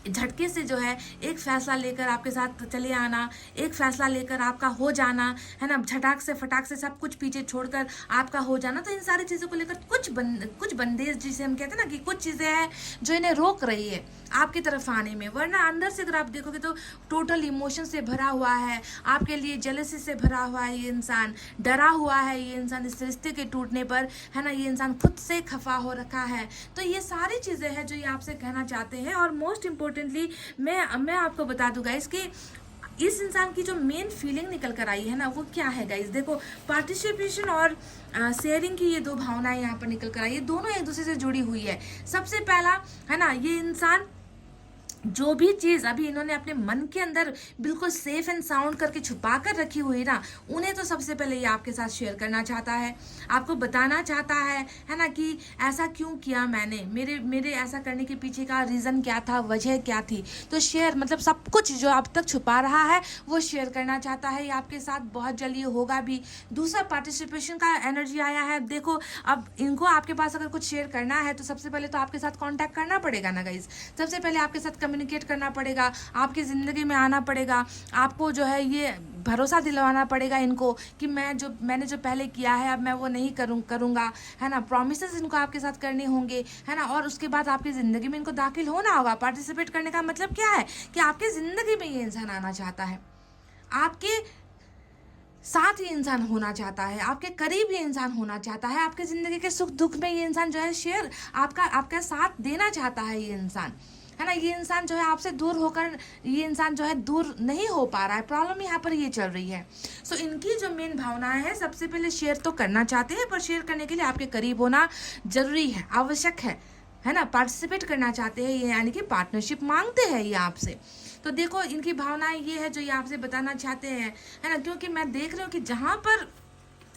S2: झटके से जो है एक फैसला लेकर आपके साथ चले आना, एक फैसला लेकर आपका हो जाना, है ना, झटाक से फटाक से सब कुछ पीछे छोड़कर आपका हो जाना। तो इन सारी चीज़ों को लेकर कुछ बंदेज, जिसे हम कहते हैं ना, कि कुछ चीज़ें हैं जो इन्हें रोक रही है आपकी तरफ आने में। वरना अंदर से अगर आप देखोगे तो टोटल इमोशन से भरा हुआ है, आपके लिए जेलसी से भरा हुआ है ये इंसान, डरा हुआ है ये इंसान इस रिश्ते के टूटने पर, है ना, ये इंसान खुद से खफा हो रखा है। तो ये सारी चीज़ें हैं जो ये आपसे कहना चाहते हैं। और मोस्ट इम्पोर्टेंटली मैं आपको बता दूँ गाइस कि इस इंसान की जो मेन फीलिंग निकल कर आई है ना, वो क्या है गाइस? देखो, पार्टिसिपेशन और शेयरिंग की ये 2 भावनाएं यहाँ पर निकल कर आई है, दोनों एक दूसरे से जुड़ी हुई है। सबसे पहला, है ना, ये इंसान जो भी चीज़ अभी इन्होंने अपने मन के अंदर बिल्कुल सेफ एंड साउंड करके छुपा कर रखी हुई ना, उन्हें तो सबसे पहले ये आपके साथ शेयर करना चाहता है, आपको बताना चाहता है ना, कि ऐसा क्यों किया मैंने, मेरे ऐसा करने के पीछे का रीज़न क्या था, वजह क्या थी। तो शेयर मतलब सब कुछ जो अब तक छुपा रहा है वो शेयर करना चाहता है ये आपके साथ, बहुत जल्दी होगा भी। दूसरा, पार्टिसिपेशन का एनर्जी आया है। देखो, अब इनको आपके पास अगर कुछ शेयर करना है तो सबसे पहले तो आपके साथ कॉन्टैक्ट करना पड़ेगा ना गाइज, सबसे पहले आपके साथ कम्युनिकेट करना पड़ेगा, आपकी ज़िंदगी में आना पड़ेगा, आपको जो है ये भरोसा दिलवाना पड़ेगा इनको कि मैंने जो पहले किया है अब मैं वो नहीं करूँगा, है ना। प्रॉमिसेस इनको आपके साथ करने होंगे, है ना, और उसके बाद आपकी ज़िंदगी में इनको दाखिल होना होगा। पार्टिसिपेट करने का मतलब क्या है कि आपकी ज़िंदगी में ये इंसान आना चाहता है, आपके साथ ये इंसान होना चाहता है, आपके करीब ये इंसान होना चाहता है, आपके ज़िंदगी के सुख दुख में ये इंसान जो है शेयर आपका साथ देना चाहता है ये इंसान, है ना। ये इंसान जो है आपसे दूर होकर, ये इंसान जो है दूर नहीं हो पा रहा है, प्रॉब्लम यहाँ पर ये चल रही है। सो इनकी जो मेन भावनाएं हैं, सबसे पहले शेयर तो करना चाहते हैं, पर शेयर करने के लिए आपके करीब होना जरूरी है, आवश्यक है ना। पार्टिसिपेट करना चाहते हैं ये, यानी कि पार्टनरशिप मांगते हैं ये आपसे। तो देखो, इनकी भावनाएं ये है जो ये आपसे बताना चाहते हैं, है ना, क्योंकि मैं देख रही हूँ कि जहाँ पर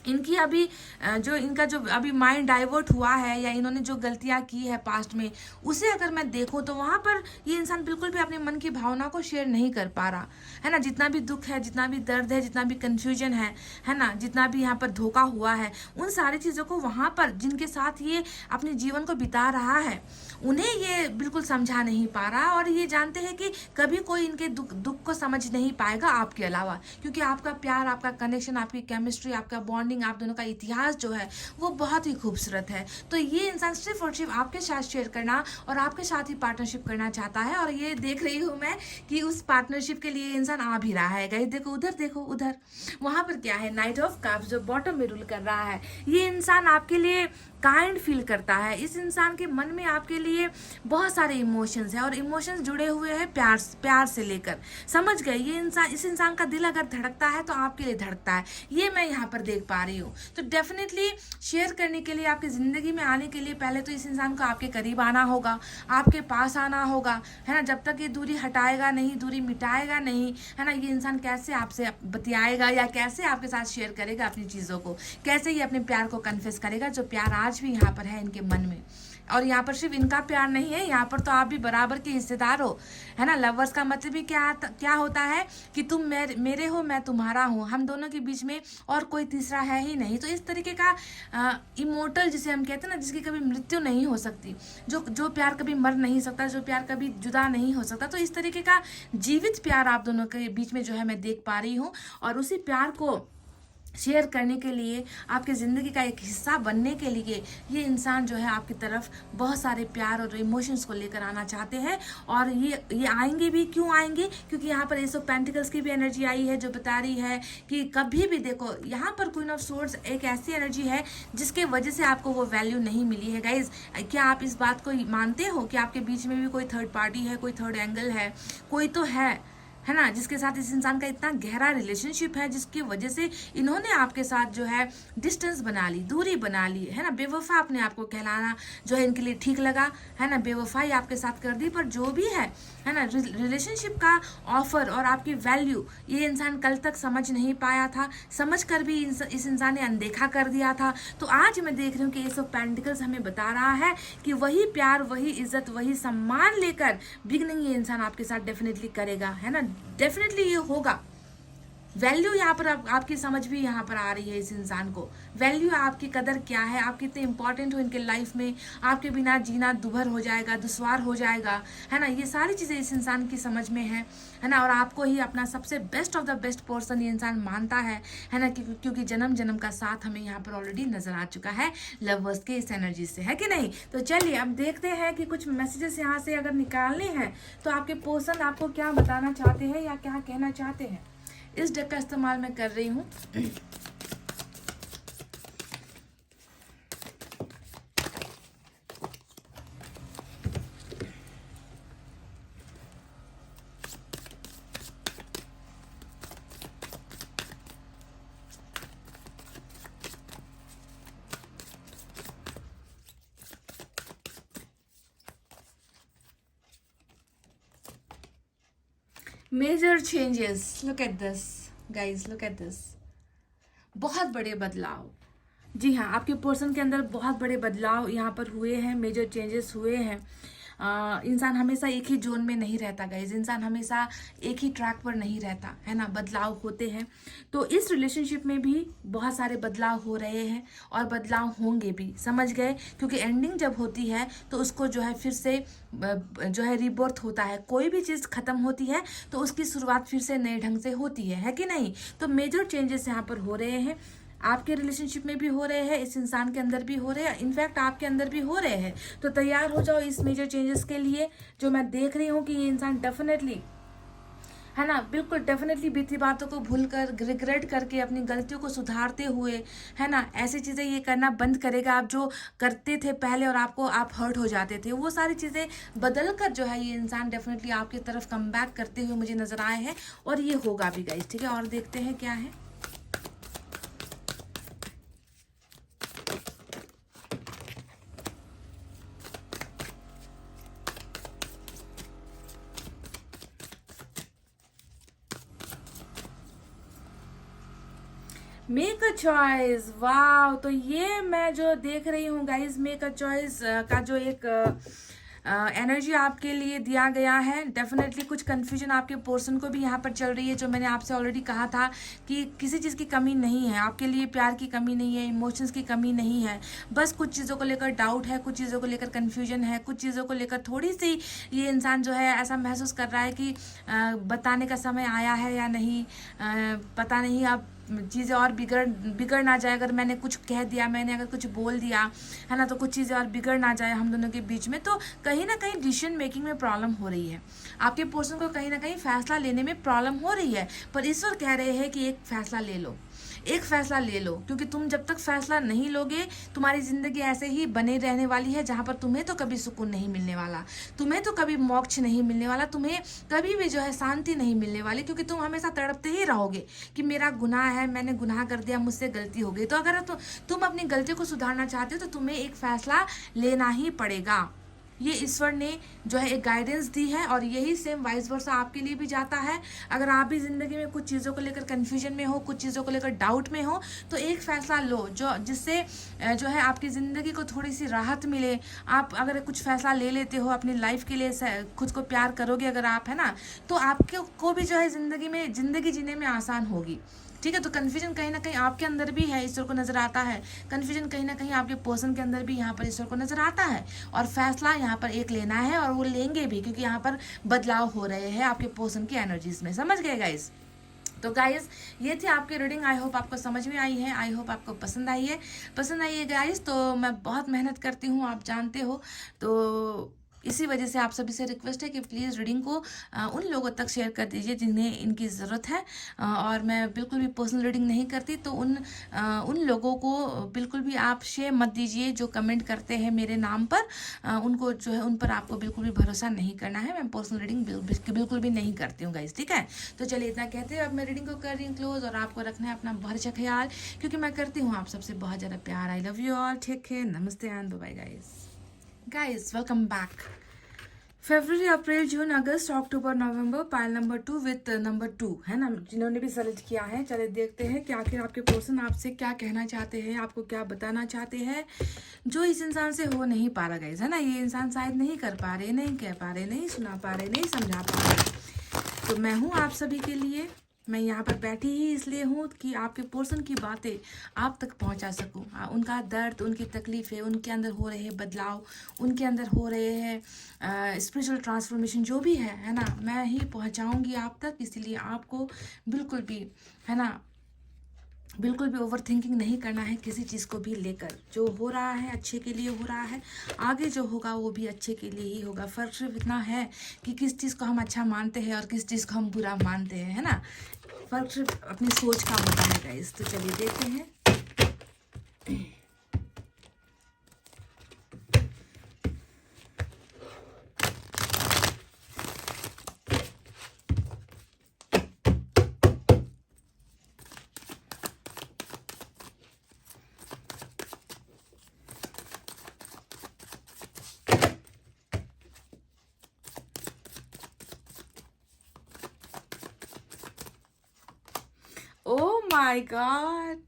S2: इनकी अभी इनका जो अभी माइंड डाइवर्ट हुआ है, या इन्होंने जो गलतियां की है पास्ट में, उसे अगर मैं देखूं तो वहाँ पर ये इंसान बिल्कुल भी अपने मन की भावना को शेयर नहीं कर पा रहा, है ना। जितना भी दुख है, जितना भी दर्द है, जितना भी कन्फ्यूजन है ना, जितना भी यहाँ पर धोखा हुआ है, उन सारी चीज़ों को वहाँ पर जिनके साथ ये अपने जीवन को बिता रहा है, उन्हें ये बिल्कुल समझा नहीं पा रहा। और ये जानते हैं कि कभी कोई इनके दुख को समझ नहीं पाएगा आपके अलावा, क्योंकि आपका प्यार, आपका कनेक्शन, आपकी केमिस्ट्री, आपका बॉन्डिंग, आप दोनों का इतिहास जो है वो बहुत ही खूबसूरत है। तो ये इंसान सिर्फ और सिर्फ आपके साथ शेयर करना और आपके साथ ही पार्टनरशिप करना चाहता है। और ये देख रही हूँ मैं कि उस पार्टनरशिप के लिए इंसान आ भी रहा है। गाइस देखो उधर वहां पर क्या है, नाइट ऑफ कप्स जो बॉटम में रूल कर रहा है। ये इंसान आपके लिए काइंड फील करता है। इस इंसान के मन में आपके लिए बहुत सारे इमोशंस हैं, और इमोशंस जुड़े हुए हैं प्यार से लेकर, समझ गए। ये इंसान, इस इंसान का दिल अगर धड़कता है तो आपके लिए धड़कता है, ये मैं यहाँ पर देख पा रही हूँ। तो डेफिनेटली शेयर करने के लिए, आपकी ज़िंदगी में आने के लिए पहले तो इस इंसान को आपके करीब आना होगा, आपके पास आना होगा, है ना। जब तक ये दूरी हटाएगा नहीं, दूरी मिटाएगा नहीं, है ना, ये इंसान कैसे आपसे बतियाएगा, या कैसे आपके साथ शेयर करेगा अपनी चीज़ों को, कैसे ये अपने प्यार को कन्फेस करेगा, जो प्यार आज भी यहाँ पर है इनके मन में। और यहाँ पर सिर्फ इनका प्यार नहीं है, यहाँ पर तो आप भी बराबर के हिस्सेदार हो, है ना। लवर्स का मतलब भी क्या होता है कि तुम मेरे हो, मैं तुम्हारा हूँ, हम दोनों के बीच में और कोई तीसरा है ही नहीं। तो इस तरीके का इमोर्टल जिसे हम कहते हैं ना, जिसकी कभी मृत्यु नहीं हो सकती, जो प्यार कभी मर नहीं सकता, जो प्यार कभी जुदा नहीं हो सकता, तो इस तरीके का जीवित प्यार आप दोनों के बीच में जो है मैं देख पा रही हूँ। और उसी प्यार को शेयर करने के लिए, आपके ज़िंदगी का एक हिस्सा बनने के लिए ये इंसान जो है आपकी तरफ बहुत सारे प्यार और इमोशंस को लेकर आना चाहते हैं। और ये आएंगे भी। क्यों आएंगे? क्योंकि यहाँ पर एस ऑफ पेंटिकल्स की भी एनर्जी आई है, जो बता रही है कि कभी भी देखो, यहाँ पर क्वीन ऑफ सोर्ड्स एक ऐसी एनर्जी है जिसके वजह से आपको वो वैल्यू नहीं मिली है। गाइज, क्या आप इस बात को मानते हो कि आपके बीच में भी कोई थर्ड पार्टी है, कोई थर्ड एंगल है, कोई तो है ना, जिसके साथ इस इंसान का इतना गहरा रिलेशनशिप है, जिसकी वजह से इन्होंने आपके साथ जो है डिस्टेंस बना ली, दूरी बना ली, है ना। बेवफा अपने आप को कहलाना जो है इनके लिए ठीक लगा, है ना। बेवफाई आपके साथ कर दी, पर जो भी है ना, रिलेशनशिप का ऑफर और आपकी वैल्यू ये इंसान कल तक समझ नहीं पाया था, समझ कर भी इस इंसान ने अनदेखा कर दिया था। तो आज मैं देख रही हूँ कि एस ऑफ पेंटिकल्स हमें बता रहा है कि वही प्यार, वही इज्जत, वही सम्मान लेकर बिगनिंग ये इंसान आपके साथ डेफिनेटली करेगा, है ना। डेफिनेटली ये होगा। वैल्यू यहाँ पर आपकी समझ भी यहाँ पर आ रही है इस इंसान को। वैल्यू, आपकी कदर क्या है, आप कितने इंपॉर्टेंट हो इनके लाइफ में, आपके बिना जीना दुभर हो जाएगा, दुश्वार हो जाएगा, है ना। ये सारी चीज़ें इस इंसान की समझ में है ना। और आपको ही अपना सबसे best of the best person ये इंसान मानता है ना, क्योंकि जन्म जन्म का साथ हमें यहाँ पर ऑलरेडी नजर आ चुका है लवर्स के इस एनर्जी से, है कि नहीं। तो चलिए अब देखते हैं कि कुछ मैसेजेस यहाँ से अगर निकालने हैं तो आपके पर्सन आपको क्या बताना चाहते हैं या क्या कहना चाहते हैं। इस डेक का इस्तेमाल मैं कर रही हूँ। Major changes, look at this guys, look at this. बहुत बड़े बदलाव, जी हाँ, आपके पर्सन के अंदर बहुत बड़े बदलाव यहाँ पर हुए हैं, मेजर चेंजेस हुए हैं। इंसान हमेशा एक ही जोन में नहीं रहता गाइज, इंसान हमेशा एक ही ट्रैक पर नहीं रहता, है ना। बदलाव होते हैं। तो इस रिलेशनशिप में भी बहुत सारे बदलाव हो रहे हैं और बदलाव होंगे भी, समझ गए। क्योंकि एंडिंग जब होती है तो उसको जो है फिर से जो है रीबर्थ होता है। कोई भी चीज़ खत्म होती है तो उसकी शुरुआत फिर से नए ढंग से होती है कि नहीं। तो मेजर चेंजेस यहाँ पर हो रहे हैं, आपके रिलेशनशिप में भी हो रहे हैं, इस इंसान के अंदर भी हो रहे हैं, इनफैक्ट आपके अंदर भी हो रहे हैं। तो तैयार हो जाओ इस मेजर चेंजेस के लिए, जो मैं देख रही हूँ कि ये इंसान डेफिनेटली, है ना, बिल्कुल डेफिनेटली बीती बातों को भूलकर, रिग्रेट करके, अपनी गलतियों को सुधारते हुए, है ना, ऐसी चीज़ें ये करना बंद करेगा। आप जो करते थे पहले और आप हर्ट हो जाते थे, वो सारी चीज़ें बदल कर जो है ये इंसान डेफिनेटली आपकी तरफ कम बैक करते हुए मुझे नजर आए हैं। और ये होगा भी गाइस, ठीक है। और देखते हैं क्या है। मेक अ चॉइस, वाह। तो ये मैं जो देख रही हूँ गाइज, मेक अ चॉइस का जो एक एनर्जी आपके लिए दिया गया है, डेफिनेटली कुछ कंफ्यूजन आपके पर्सन को भी यहाँ पर चल रही है। जो मैंने आपसे ऑलरेडी कहा था कि किसी चीज़ की कमी नहीं है आपके लिए, प्यार की कमी नहीं है, इमोशंस की कमी नहीं है, बस कुछ चीज़ों को लेकर डाउट है, कुछ चीज़ों को लेकर कंफ्यूजन है, कुछ चीज़ों को लेकर थोड़ी सी ये इंसान जो है ऐसा महसूस कर रहा है कि बताने का समय आया है या नहीं, पता नहीं। अब चीज़ें और बिगड़ ना जाए, अगर मैंने कुछ कह दिया, मैंने अगर कुछ बोल दिया, है ना, तो कुछ चीज़ें और बिगड़ ना जाए हम दोनों के बीच में। तो कहीं ना कहीं डिसीजन मेकिंग में प्रॉब्लम हो रही है, आपके पर्सन को कहीं ना कहीं फैसला लेने में प्रॉब्लम हो रही है। पर ईश्वर कह रहे हैं कि एक फैसला ले लो, एक फैसला ले लो, क्योंकि तुम जब तक फैसला नहीं लोगे तुम्हारी ज़िंदगी ऐसे ही बने रहने वाली है, जहाँ पर तुम्हें तो कभी सुकून नहीं मिलने वाला, तुम्हें तो कभी मोक्ष नहीं मिलने वाला, तुम्हें कभी भी जो है शांति नहीं मिलने वाली, क्योंकि तुम हमेशा तड़पते ही रहोगे कि मेरा गुनाह है, मैंने गुनाह कर दिया, मुझसे गलती हो गई। तो अगर तुम अपनी गलती को सुधारना चाहते हो तो तुम्हें एक फैसला लेना ही पड़ेगा, ये ईश्वर ने जो है एक गाइडेंस दी है, और यही सेम वाइस वर्सा आपके लिए भी जाता है। अगर आप भी ज़िंदगी में कुछ चीज़ों को लेकर कन्फ्यूजन में हो, कुछ चीज़ों को लेकर डाउट में हो, तो एक फ़ैसला लो जो जिससे जो है आपकी ज़िंदगी को थोड़ी सी राहत मिले। आप अगर कुछ फ़ैसला ले लेते हो अपनी लाइफ के लिए, खुद को प्यार करोगे अगर आप, है ना, तो आपके को भी जो है ज़िंदगी जीने में आसान होगी। ठीक है, तो कन्फ्यूजन कहीं ना कहीं आपके अंदर भी है, ईश्वर को नज़र आता है। कन्फ्यूजन कहीं ना कहीं आपके पर्सन के अंदर भी यहाँ पर ईश्वर को नज़र आता है। और फैसला यहाँ पर एक लेना है, और वो लेंगे भी, क्योंकि यहाँ पर बदलाव हो रहे हैं आपके पर्सन की एनर्जीज में। समझ गए गाइस? तो गाइस, ये थी आपकी रीडिंग। आई होप आपको समझ में आई है, आई होप आपको पसंद आई है गाइस। तो मैं बहुत मेहनत करती हूँ, आप जानते हो। तो इसी वजह से आप सभी से रिक्वेस्ट है कि प्लीज़ रीडिंग को उन लोगों तक शेयर कर दीजिए जिन्हें इनकी ज़रूरत है। और मैं बिल्कुल भी पर्सनल रीडिंग नहीं करती, तो उन लोगों को बिल्कुल भी आप शेयर मत दीजिए जो कमेंट करते हैं मेरे नाम पर। उनको जो है, उन पर आपको बिल्कुल भी भरोसा नहीं करना है। मैं पर्सनल रीडिंग बिल्कुल भी नहीं करती हूँ गाइस, ठीक है। तो चलिए, इतना कहते हैं अब मैं रीडिंग को कर रही हूँ क्लोज, और आपको रखना है अपना बहुत अच्छा ख्याल, क्योंकि मैं करती हूँ आप सबसे बहुत ज़्यादा प्यार। I love you all, take care, namaste and bye guys. Guys, welcome back. फरवरी, अप्रैल, जून, अगस्त, अक्टूबर, नवंबर, पाइल नंबर 2 विथ नंबर 2, है ना, जिन्होंने भी सेलेक्ट किया है। चलिए देखते हैं कि आखिर आपके पर्सन आपसे क्या कहना चाहते हैं, आपको क्या बताना चाहते हैं, जो इस इंसान से हो नहीं पा रहा गाइस, है ना। ये इंसान शायद नहीं कर पा रहे, नहीं कह पा रहे, नहीं सुना पा रहे, नहीं समझा पा रहे। तो मैं हूँ आप सभी के लिए। मैं यहाँ पर बैठी ही इसलिए हूँ कि आपके पर्सन की बातें आप तक पहुँचा सकूँ। उनका दर्द, उनकी तकलीफ़ें, उनके अंदर हो रहे बदलाव, उनके अंदर हो रहे हैं स्पिरिचुअल ट्रांसफॉर्मेशन जो भी है ना, मैं ही पहुँचाऊँगी आप तक। इसीलिए आपको बिल्कुल भी, है ना, बिल्कुल भी ओवर थिंकिंग नहीं करना है किसी चीज़ को भी लेकर। जो हो रहा है अच्छे के लिए हो रहा है, आगे जो होगा वो भी अच्छे के लिए ही होगा। फ़र्क सिर्फ इतना है कि किस चीज़ को हम अच्छा मानते हैं और किस चीज़ को हम बुरा मानते हैं, है ना। फ़र्क सिर्फ अपनी सोच का होता है गाइस। तो चलिए देखते हैं। ओह माय गॉड,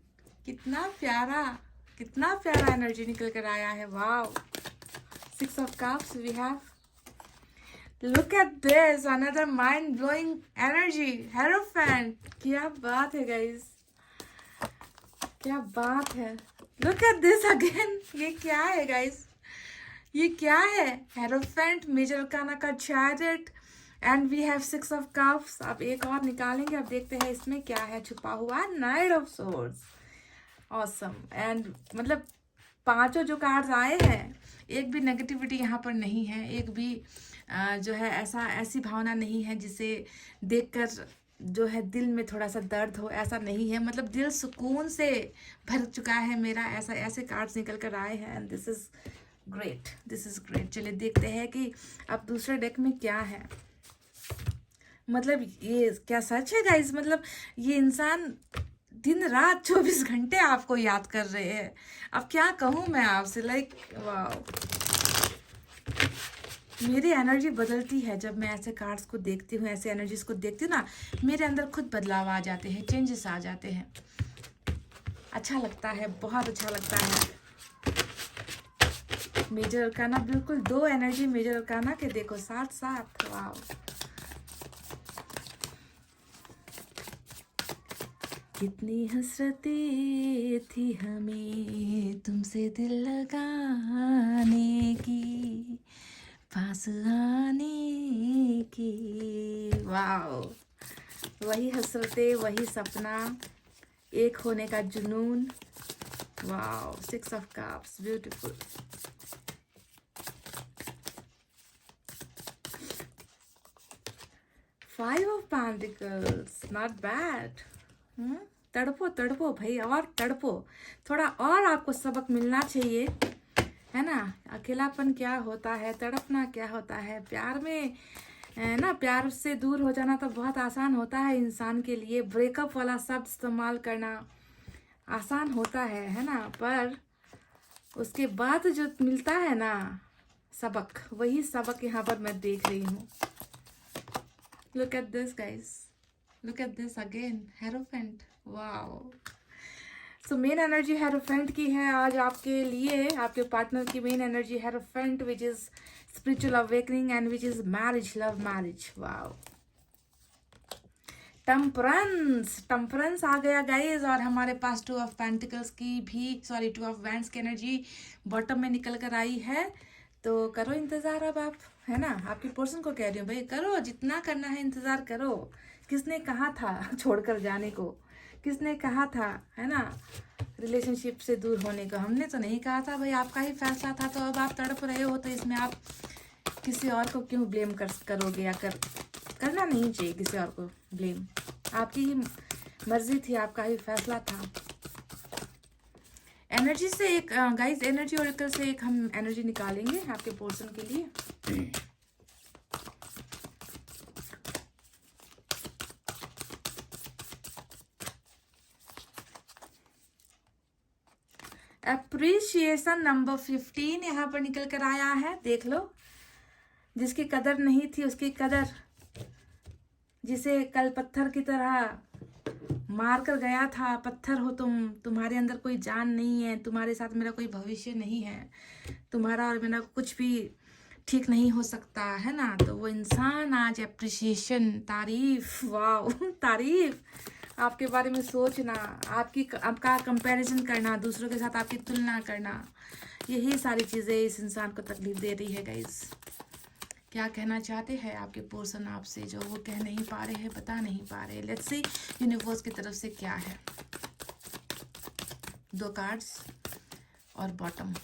S2: कितना प्यारा एनर्जी निकल कर आया है। Wow, 6 of cups we have. Look at this, another mind blowing energy, Hierophant. क्या बात है गाइस, क्या बात है। Look at this again. ये क्या है गाइस, ये क्या है। Hierophant, मेजर अरकाना का Chariot, and we have 6 of cups। अब एक और निकालेंगे, अब देखते हैं इसमें क्या है छुपा हुआ। Knight of Swords, awesome. And मतलब पांचों जो कार्ड्स आए हैं, एक भी नेगेटिविटी यहाँ पर नहीं है, एक भी जो है ऐसी भावना नहीं है जिसे देखकर जो है दिल में थोड़ा सा दर्द हो, ऐसा नहीं है। मतलब दिल सुकून से भर चुका है मेरा। ऐसे कार्ड्स निकल कर आए हैं, एंड दिस इज ग्रेट। चलिए देखते हैं कि अब दूसरे डेक में क्या है। मतलब ये क्या सच है गाइस, मतलब ये इंसान दिन रात 24 घंटे आपको याद कर रहे हैं। अब क्या कहूँ मैं आपसे, लाइक वाओ। मेरी एनर्जी बदलती है जब मैं ऐसे कार्ड्स को देखती हूँ, ऐसे एनर्जीज को देखती हूँ ना, मेरे अंदर खुद बदलाव आ जाते हैं, चेंजेस आ जाते हैं। अच्छा लगता है, बहुत अच्छा लगता है। मेजर अरकाना, बिल्कुल 2 एनर्जी मेजर अरकाना के देखो साथ साथ। वाओ, कितनी हसरतें थी हमें तुमसे दिल लगाने की, पास आने की। वाओ, वही हसरतें, वही सपना, एक होने का जुनून। Wow, 6 of cups, beautiful. Five of Pentacles, not bad। तड़पो भाई, और तड़पो थोड़ा, और आपको सबक मिलना चाहिए, है ना। अकेलापन क्या होता है, तड़पना क्या होता है, प्यार में ना, प्यार से दूर हो जाना तो बहुत आसान होता है इंसान के लिए। ब्रेकअप वाला शब्द इस्तेमाल करना आसान होता है ना, पर उसके बाद जो मिलता है ना सबक, वही सबक यहाँ पर मैं देख रही हूँ। Look at this guys, look at this again, hierophant, wow. So main energy hierophant की है आज आपके लिए, आपके पार्टनर की main energy hierophant, which is spiritual awakening and which is marriage, love marriage, wow. Temperance, temperance आ गया guys, और हमारे पास टू ऑफ पेंटिकल्स की भी, सॉरी टू ऑफ वैंड्स की एनर्जी बॉटम में निकल कर आई है। तो करो इंतजार अब आप, है ना, आपकी पर्सन को कह रही हूँ भाई करो, जितना करना है इंतजार करो। किसने कहा था छोड़कर जाने को, किसने कहा था, है ना, रिलेशनशिप से दूर होने को? हमने तो नहीं कहा था भाई, आपका ही फैसला था। तो अब आप तड़प रहे हो तो इसमें आप किसी और को क्यों ब्लेम करोगे, या करना नहीं चाहिए किसी और को ब्लेम। आपकी ही मर्जी थी, आपका ही फैसला था। एनर्जी से एक गाइस, एनर्जी ऑरेकल से एक हम एनर्जी निकालेंगे आपके पर्सन के लिए। अप्रिशिएशन नंबर 15 यहाँ पर निकल कर आया है, देख लो। जिसकी कदर नहीं थी उसकी कदर, जिसे कल पत्थर की तरह मार कर गया था, पत्थर हो तुम, तुम्हारे अंदर कोई जान नहीं है, तुम्हारे साथ मेरा कोई भविष्य नहीं है, तुम्हारा और मेरा कुछ भी ठीक नहीं हो सकता, है ना। तो वो इंसान आज अप्रिशिएशन, तारीफ, वाओ तारीफ, आपके बारे में सोचना, आपका कंपैरिजन करना, दूसरों के साथ आपकी तुलना करना, यही सारी चीज़ें इस इंसान को तकलीफ दे रही है गाइस। क्या कहना चाहते हैं आपके पर्सन आपसे, जो वो कह नहीं पा रहे हैं, बता नहीं पा रहे। लेट्स सी यूनिवर्स की तरफ से क्या है। 2 कार्ड्स और bottom.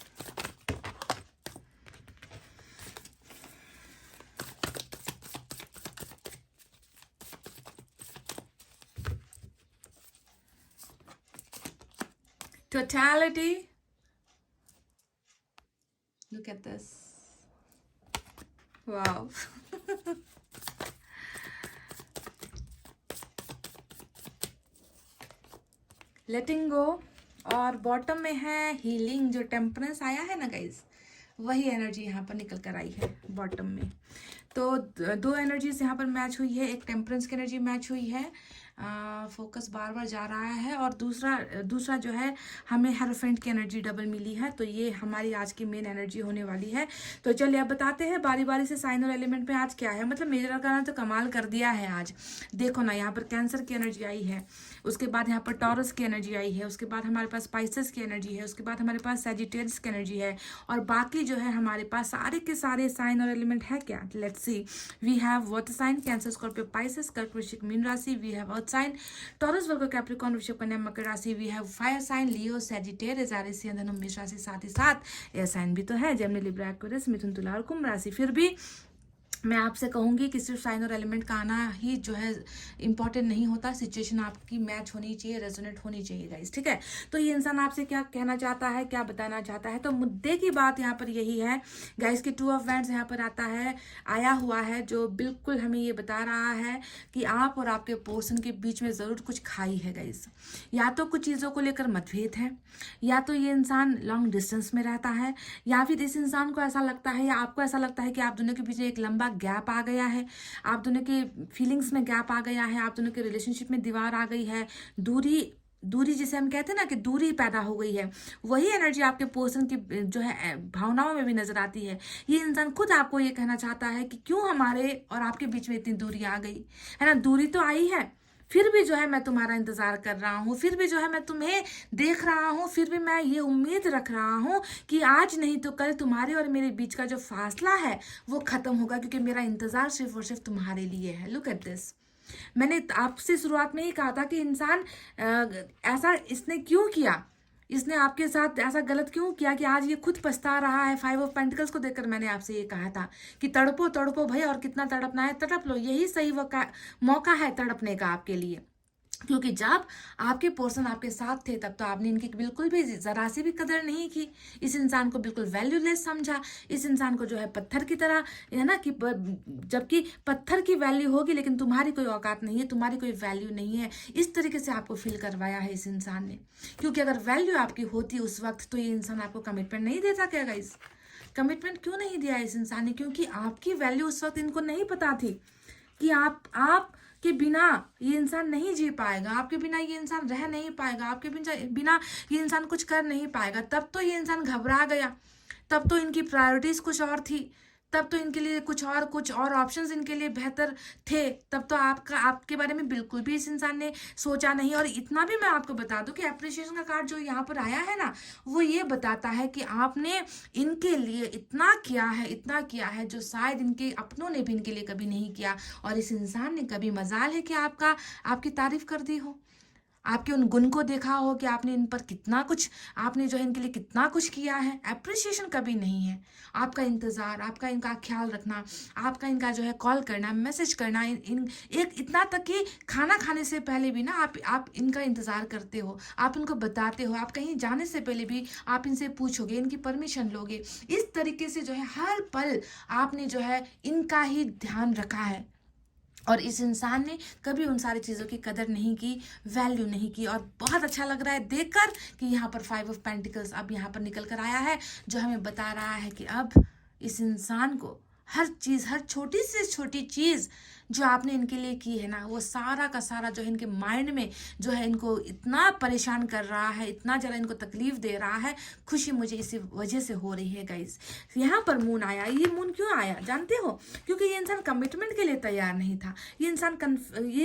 S2: Totality, look at this, wow. Letting go, और बॉटम में है हीलिंग। जो टेम्परेंस आया है ना गाइज, वही एनर्जी यहाँ पर निकल कर आई है बॉटम में। तो 2 एनर्जीज यहाँ पर मैच हुई है, एक टेम्परेंस की एनर्जी मैच हुई है, फोकस बार बार जा रहा है, और दूसरा जो है हमें हेरोफेंट की एनर्जी डबल मिली है। तो ये हमारी आज की मेन एनर्जी होने वाली है। तो चलिए अब बताते हैं बारी बारी से साइन और एलिमेंट में आज क्या है। मतलब मेजर आर्काना तो कमाल कर दिया है आज, देखो ना, यहाँ पर कैंसर की एनर्जी आई है, उसके बाद यहाँ पर टॉरस की एनर्जी आई है, उसके बाद हमारे पास स्पाइसेस की एनर्जी है, उसके बाद हमारे पास सैजिटेरियस की एनर्जी है, और बाकी जो है हमारे पास सारे के सारे साइन और एलिमेंट है क्या। Let's see, we have water sign, Cancer, Scorpio, Pisces, कर्क, वृश्चिक, मीन राशि, we have earth sign, Taurus, Virgo, Capricorn, वृषभ, कन्या, मकर राशि, we have fire sign, Leo, Sagittarius, Aries, धनु, मेष राशि, साथ ही साथ एयर साइन भी तो है, जेमिनी, लिब्रा, एक्वेरियस, मिथुन, तुला और कुंभ राशि। फिर भी मैं आपसे कहूँगी कि सिर्फ साइन और एलिमेंट का आना ही जो है इंपॉर्टेंट नहीं होता, सिचुएशन आपकी मैच होनी चाहिए, रेजोनेट होनी चाहिए गाइस, ठीक है। तो ये इंसान आपसे क्या कहना चाहता है, क्या बताना चाहता है। तो मुद्दे की बात यहाँ पर यही है गाइस कि 2 ऑफ वैंड्स यहाँ पर आया हुआ है, जो बिल्कुल हमें ये बता रहा है कि आप और आपके पर्सन के बीच में ज़रूर कुछ खाई है गाइस। या तो कुछ चीज़ों को लेकर मतभेद है, या तो ये इंसान लॉन्ग डिस्टेंस में रहता है, या फिर इस इंसान को ऐसा लगता है, या आपको ऐसा लगता है कि आप दोनों के बीच एक लंबा गैप आ गया है, आप दोनों के फीलिंग्स में गैप आ गया है, आप दोनों के रिलेशनशिप में दीवार आ गई है, दूरी जिसे हम कहते हैं ना कि दूरी पैदा हो गई है। वही एनर्जी आपके पर्सन की जो है भावनाओं में भी नजर आती है। ये इंसान खुद आपको ये कहना चाहता है कि क्यों हमारे और आपके बीच में इतनी दूरी आ गई, है ना। दूरी तो आई है, फिर भी जो है मैं तुम्हारा इंतज़ार कर रहा हूँ, फिर भी जो है मैं तुम्हें देख रहा हूँ, फिर भी मैं ये उम्मीद रख रहा हूँ कि आज नहीं तो कल तुम्हारे और मेरे बीच का जो फासला है वो ख़त्म होगा, क्योंकि मेरा इंतज़ार सिर्फ और सिर्फ तुम्हारे लिए है। लुक एट दिस, मैंने आपसे शुरुआत में ही कहा था कि इंसान ऐसा इसने क्यों किया, इसने आपके साथ ऐसा गलत क्यों किया कि आज ये खुद पछता रहा है। 5 ऑफ पेंटिकल्स को देखकर मैंने आपसे ये कहा था कि तड़पो तड़पो भाई, और कितना तड़पना है तड़प लो, यही सही मौका है तड़पने का आपके लिए। क्योंकि जब आपके पर्सन आपके साथ थे तब तो आपने इनकी बिल्कुल भी जरा सी भी कदर नहीं की, इस इंसान को बिल्कुल वैल्यूलेस समझा, इस इंसान को जो है पत्थर की तरह, है ना, कि जबकि पत्थर की वैल्यू होगी लेकिन तुम्हारी कोई औकात नहीं है, तुम्हारी कोई वैल्यू नहीं है, इस तरीके से आपको फील करवाया है इस इंसान ने। क्योंकि अगर वैल्यू आपकी होती उस वक्त तो ये इंसान आपको कमिटमेंट नहीं देता क्या गाइस। कमिटमेंट क्यों नहीं दिया इस इंसान ने? क्योंकि आपकी वैल्यू उस वक्त इनको नहीं पता थी कि आप के बिना ये इंसान नहीं जी पाएगा, आपके बिना ये इंसान रह नहीं पाएगा, आपके बिना ये इंसान कुछ कर नहीं पाएगा। तब तो ये इंसान घबरा गया, तब तो इनकी प्रायोरिटीज कुछ और थी, तब तो इनके लिए कुछ और ऑप्शंस इनके लिए बेहतर थे। तब तो आपके बारे में बिल्कुल भी इस इंसान ने सोचा नहीं। और इतना भी मैं आपको बता दूं कि एप्रिसिएशन का कार्ड जो यहाँ पर आया है ना, वो ये बताता है कि आपने इनके लिए इतना किया है जो शायद इनके अपनों ने भी इनके लिए कभी नहीं किया। और इस इंसान ने कभी मजाल है कि आपकी तारीफ कर दी हो, आपके उन गुण को देखा हो कि आपने इन पर कितना कुछ, आपने जो है इनके लिए कितना कुछ किया है। एप्रिसिएशन कभी नहीं है, आपका इंतज़ार, आपका इनका ख्याल रखना, आपका इनका जो है कॉल करना, मैसेज करना, एक इतना तक कि खाना खाने से पहले भी ना आप इनका इंतज़ार करते हो, आप इनको बताते हो, आप कहीं जाने से पहले भी आप इनसे पूछोगे, इनकी परमिशन लोगे। इस तरीके से जो है हर पल आपने जो है इनका ही ध्यान रखा है। और इस इंसान ने कभी उन सारी चीज़ों की कदर नहीं की, वैल्यू नहीं की। और बहुत अच्छा लग रहा है देखकर कि यहाँ पर 5 ऑफ पेंटिकल्स अब यहाँ पर निकल कर आया है, जो हमें बता रहा है कि अब इस इंसान को हर चीज़, हर छोटी से छोटी चीज़ जो आपने इनके लिए की है ना, वो सारा का सारा जो है इनके माइंड में जो है इनको इतना परेशान कर रहा है, इतना ज़रा इनको तकलीफ दे रहा है, खुशी मुझे इसी वजह से हो रही है गाइस। यहाँ पर मून आया। ये मून क्यों आया जानते हो? क्योंकि ये इंसान कमिटमेंट के लिए तैयार नहीं था, ये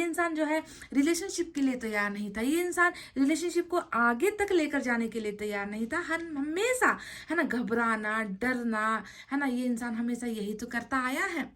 S2: इंसान जो है रिलेशनशिप के लिए तैयार नहीं था, ये इंसान रिलेशनशिप को आगे तक लेकर जाने के लिए तैयार नहीं था। हमेशा है ना घबराना, डरना, है ना, ये इंसान हमेशा यही तो करता आया है।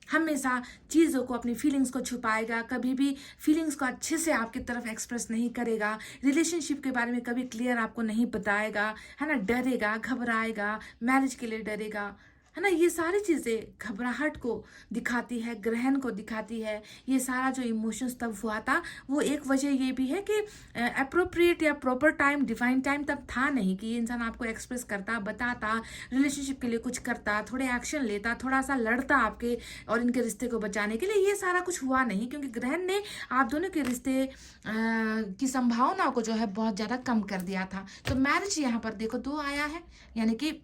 S2: हमेशा चीज़ों को, अपनी फीलिंग्स को छुपाएगा, कभी भी फीलिंग्स को अच्छे से आपकी तरफ एक्सप्रेस नहीं करेगा, रिलेशनशिप के बारे में कभी क्लियर आपको नहीं बताएगा, है ना, डरेगा, घबराएगा, मैरिज के लिए डरेगा, है ना। ये सारी चीज़ें घबराहट को दिखाती है, ग्रहण को दिखाती है। ये सारा जो इमोशंस तब हुआ था, वो एक वजह ये भी है कि अप्रोप्रिएट या प्रॉपर टाइम, डिवाइन टाइम तब था नहीं कि ये इंसान आपको एक्सप्रेस करता, बताता, रिलेशनशिप के लिए कुछ करता, थोड़े एक्शन लेता, थोड़ा सा लड़ता आपके और इनके रिश्ते को बचाने के लिए। ये सारा कुछ हुआ नहीं, क्योंकि ग्रहण ने आप दोनों के रिश्ते की संभावनाओं को जो है बहुत ज़्यादा कम कर दिया था। तो मैरिज यहाँ पर देखो 2 आया है, यानी कि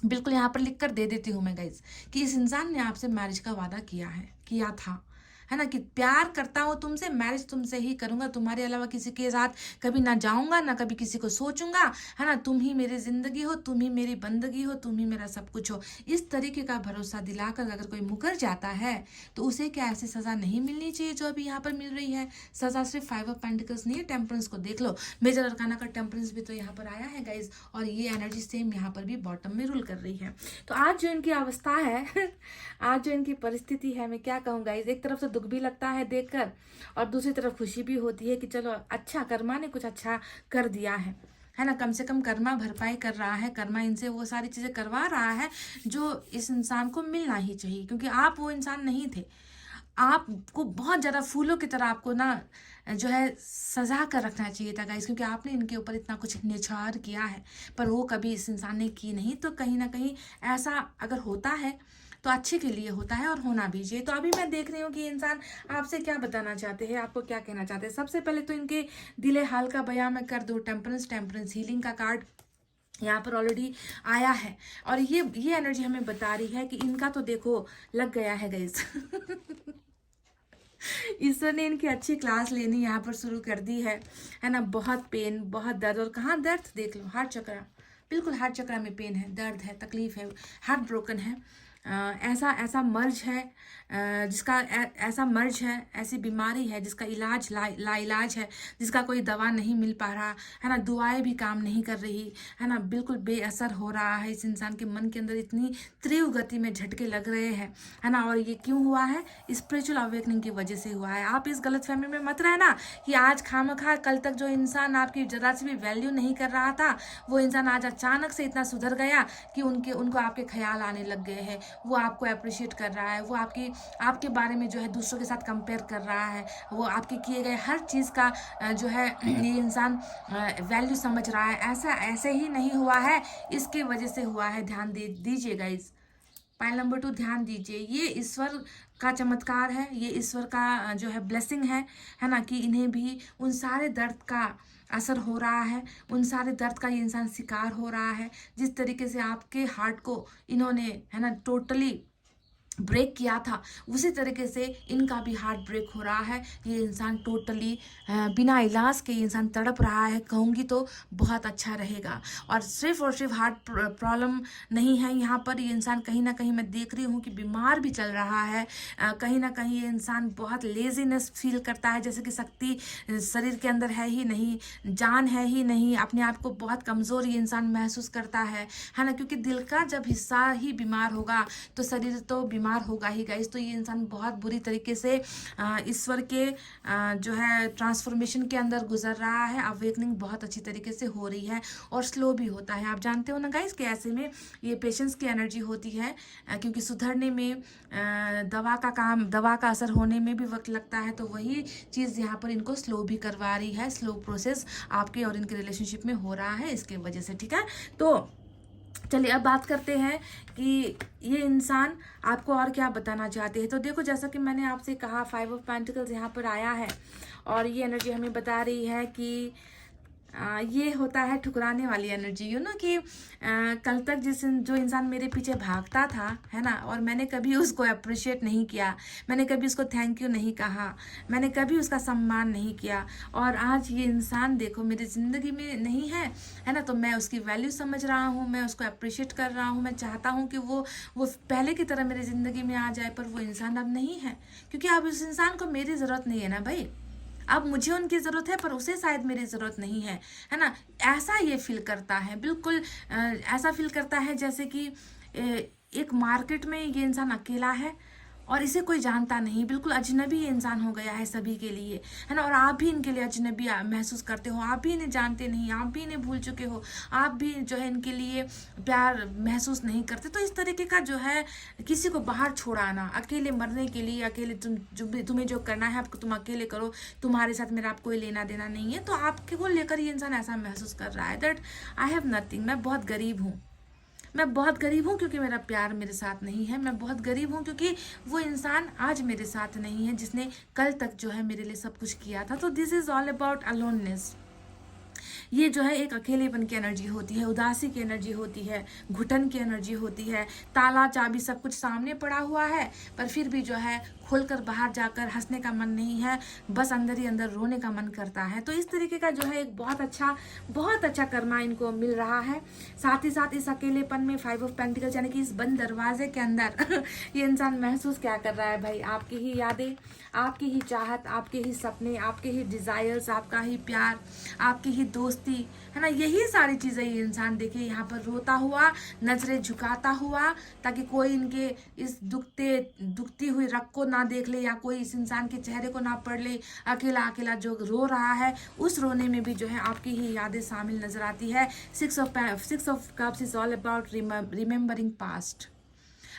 S2: बिल्कुल यहाँ पर लिख कर दे देती हूँ मैं गाइज कि इस इंसान ने आपसे मैरिज का वादा किया था, है ना, कि प्यार करता हूँ तुमसे, मैरिज तुमसे ही करूँगा, तुम्हारे अलावा किसी के साथ कभी ना जाऊँगा, ना कभी किसी को सोचूंगा, है ना, तुम ही मेरी जिंदगी हो, तुम ही मेरी बंदगी हो, तुम ही मेरा सब कुछ हो। इस तरीके का भरोसा दिलाकर अगर कोई मुकर जाता है तो उसे क्या ऐसी सज़ा नहीं मिलनी चाहिए जो अभी यहाँ पर मिल रही है? सज़ा सिर्फ 5 ऑफ पेंटिकल्स नहीं है, टेम्परेंस को देख लो, मेजर अरकाना का टेम्परेंस भी तो यहाँ पर आया है गाइज, और ये एनर्जी सेम यहाँ पर भी बॉटम में रूल कर रही है। तो आज जो इनकी अवस्था है आज जो इनकी परिस्थिति है, मैं क्या कहूँ गाइज, एक तरफ से दुख भी लगता है देखकर और दूसरी तरफ खुशी भी होती है कि चलो अच्छा, कर्मा ने कुछ अच्छा कर दिया है ना, कम से कम कर्मा भरपाई कर रहा है, कर्मा इनसे वो सारी चीज़ें करवा रहा है जो इस इंसान को मिलना ही चाहिए, क्योंकि आप वो इंसान नहीं थे। आपको बहुत ज़्यादा फूलों की तरह आपको ना जो है सजा कर रखना चाहिए था गाइस, क्योंकि आपने इनके ऊपर इतना कुछ निछावर किया है, पर वो कभी इस इंसान ने की नहीं। तो कहीं ना कहीं ऐसा अगर होता है तो अच्छे के लिए होता है और होना भी चाहिए। तो अभी मैं देख रही हूँ कि इंसान आपसे क्या बताना चाहते हैं, आपको क्या कहना चाहते हैं। सबसे पहले तो इनके दिले हाल का बयां मैं कर दूँ। टेम्परेंस हीलिंग का कार्ड यहाँ पर ऑलरेडी आया है और ये एनर्जी हमें बता रही है कि इनका तो देखो लग गया है गाइस ईश्वर ने इनकी अच्छी क्लास लेनी यहाँ पर शुरू कर दी है ना। बहुत पेन, बहुत दर्द, और कहाँ दर्द देख लो, हार्ट चक्रा, बिल्कुल हार्ट चक्रा में पेन है, दर्द है, तकलीफ है, हार्ट ब्रोकन है। ऐसा मर्ज है ऐसा मर्ज है, ऐसी बीमारी है जिसका इलाज लाइलाज है, जिसका कोई दवा नहीं मिल पा रहा है ना, दुआएं भी काम नहीं कर रही है ना, बिल्कुल बेअसर हो रहा है। इस इंसान के मन के अंदर इतनी तीव्र गति में झटके लग रहे हैं, है ना। और ये क्यों हुआ है? स्पिरिचुअल अवेकनिंग की वजह से हुआ है। आप इस गलतफहमी में मत रहना कि आज खामखा, कल तक जो इंसान आपकी जरा से भी वैल्यू नहीं कर रहा था, वो इंसान आज अचानक से इतना सुधर गया कि उनको आपके ख्याल आने लग गए हैं, वो आपको अप्रिशिएट कर रहा है, वो आपके बारे में जो है दूसरों के साथ कंपेयर कर रहा है, वो आपके किए गए हर चीज़ का जो है ये इंसान वैल्यू समझ रहा है। ऐसे ही नहीं हुआ है, इसके वजह से हुआ है। ध्यान दीजिए गाइस, पाइल नंबर 2, ध्यान दीजिए, ये ईश्वर का चमत्कार है, ये ईश्वर का जो है ब्लेसिंग है ना, कि इन्हें भी उन सारे दर्द का असर हो रहा है, उन सारे दर्द का ये इंसान शिकार हो रहा है। जिस तरीके से आपके हार्ट को इन्होंने है ना टोटली ब्रेक किया था, उसी तरीके से इनका भी हार्ट ब्रेक हो रहा है। ये इंसान टोटली बिना इलाज के इंसान तड़प रहा है, कहूँगी तो बहुत अच्छा रहेगा। और सिर्फ हार्ट प्रॉब्लम नहीं है यहाँ पर, ये इंसान कहीं ना कहीं मैं देख रही हूँ कि बीमार भी चल रहा है। कहीं ना कहीं ये इंसान बहुत लेजीनेस फील करता है, जैसे कि शक्ति शरीर के अंदर है ही नहीं, जान है ही नहीं, अपने आप को बहुत कमज़ोर ये इंसान महसूस करता है ना, क्योंकि दिल का जब हिस्सा ही बीमार होगा तो शरीर तो बीमार होगा ही गाइस। तो ये इंसान बहुत बुरी तरीके से ईश्वर के जो है ट्रांसफॉर्मेशन के अंदर गुजर रहा है। अवेकनिंग बहुत अच्छी तरीके से हो रही है और स्लो भी होता है। आप जानते हो ना गाइस कि ऐसे में ये पेशेंस की एनर्जी होती है, क्योंकि सुधरने में दवा का असर होने में भी वक्त लगता है। तो वही चीज़ यहाँ पर इनको स्लो भी करवा रही है, स्लो प्रोसेस आपके और इनके रिलेशनशिप में हो रहा है इसके वजह से, ठीक है। तो चलिए अब बात करते हैं कि ये इंसान आपको और क्या बताना चाहते हैं। तो देखो, जैसा कि मैंने आपसे कहा, 5 ऑफ पेंटिकल्स यहाँ पर आया है और ये एनर्जी हमें बता रही है कि ये होता है ठुकराने वाली एनर्जी, कि कल तक जो इंसान मेरे पीछे भागता था, है ना, और मैंने कभी उसको अप्रिशिएट नहीं किया, मैंने कभी उसको थैंक यू नहीं कहा, मैंने कभी उसका सम्मान नहीं किया, और आज ये इंसान देखो मेरी ज़िंदगी में नहीं है ना, तो मैं उसकी वैल्यू समझ रहा हूँ, मैं उसको अप्रिशिएट कर रहा हूँ, मैं चाहता हूँ कि वो पहले की तरह मेरी ज़िंदगी में आ जाए, पर वो इंसान अब नहीं है, क्योंकि अब उस इंसान को मेरी ज़रूरत नहीं है ना भाई। अब मुझे उनकी ज़रूरत है पर उसे शायद मेरी ज़रूरत नहीं है ना। ऐसा ये फील करता है, बिल्कुल ऐसा फील करता है जैसे कि एक मार्केट में ये इंसान अकेला है और इसे कोई जानता नहीं, बिल्कुल अजनबी ये इंसान हो गया है सभी के लिए, है ना। और आप भी इनके लिए अजनबी महसूस करते हो, आप भी इन्हें जानते नहीं, आप भी इन्हें भूल चुके हो, आप भी जो है इनके लिए प्यार महसूस नहीं करते। तो इस तरीके का जो है किसी को बाहर छोड़ाना, अकेले मरने के लिए, अकेले तुम्हें जो करना है आपको तुम अकेले करो, तुम्हारे साथ मेरा आप कोई लेना देना नहीं है, तो आपके को लेकर ये इंसान ऐसा महसूस कर रहा है दैट आई हैव नथिंग, मैं बहुत गरीब हूँ, मैं बहुत गरीब हूँ क्योंकि मेरा प्यार मेरे साथ नहीं है, मैं बहुत गरीब हूँ क्योंकि वो इंसान आज मेरे साथ नहीं है जिसने कल तक जो है मेरे लिए सब कुछ किया था। तो this is all about aloneness. ये जो है एक अकेलेपन की एनर्जी होती है, उदासी की एनर्जी होती है, घुटन की एनर्जी होती है। ताला चाबी सब कुछ सामने पड़ा हुआ है, पर फिर भी जो है खोलकर बाहर जाकर हंसने का मन नहीं है, बस अंदर ही अंदर रोने का मन करता है। तो इस तरीके का जो है एक बहुत अच्छा कर्मा इनको मिल रहा है। साथ ही साथ इस अकेलेपन में 5 ऑफ पेंटिकल्स यानी कि इस बंद दरवाजे के अंदर ये इंसान महसूस क्या कर रहा है भाई, आपकी ही यादें, आपकी ही चाहत, आपके ही सपने, आपके ही डिज़ायर्स, आपका ही प्यार, आपकी ही दोस्ती, है ना। यही सारी चीज़ें ये इंसान देखे यहाँ पर रोता हुआ, नजरें झुकाता हुआ, ताकि कोई इनके इस दुखती हुई रग को ना देख ले या कोई इस इंसान के चेहरे को ना पढ़ ले। अकेला अकेला जो रो रहा है, उस रोने में भी जो है आपकी ही यादें शामिल नजर आती है। 6 of cups is all about remembering past.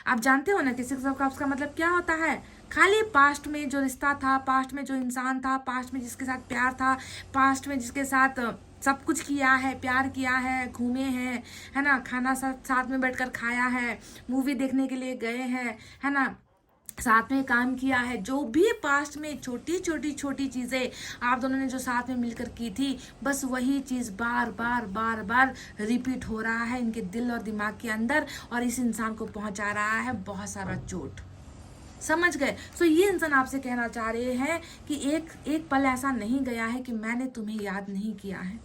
S2: आप जानते हो ना कि 6 ऑफ कप्स का मतलब क्या होता है? खाली पास्ट में जो रिश्ता था, पास्ट में जो इंसान था, पास्ट में जिसके साथ प्यार था, पास्ट में जिसके साथ सब कुछ किया है, प्यार किया है, घूमे हैं, है ना, खाना साथ में बैठकर खाया है, मूवी देखने के लिए गए हैं, है ना, साथ में काम किया है, जो भी पास्ट में छोटी चीज़ें आप दोनों ने जो साथ में मिलकर की थी, बस वही चीज़ बार बार रिपीट हो रहा है इनके दिल और दिमाग के अंदर, और इस इंसान को पहुंचा रहा है बहुत सारा चोट। समझ गए? सो ये इंसान आपसे कहना चाह रहे हैं कि एक पल ऐसा नहीं गया है कि मैंने तुम्हें याद नहीं किया है,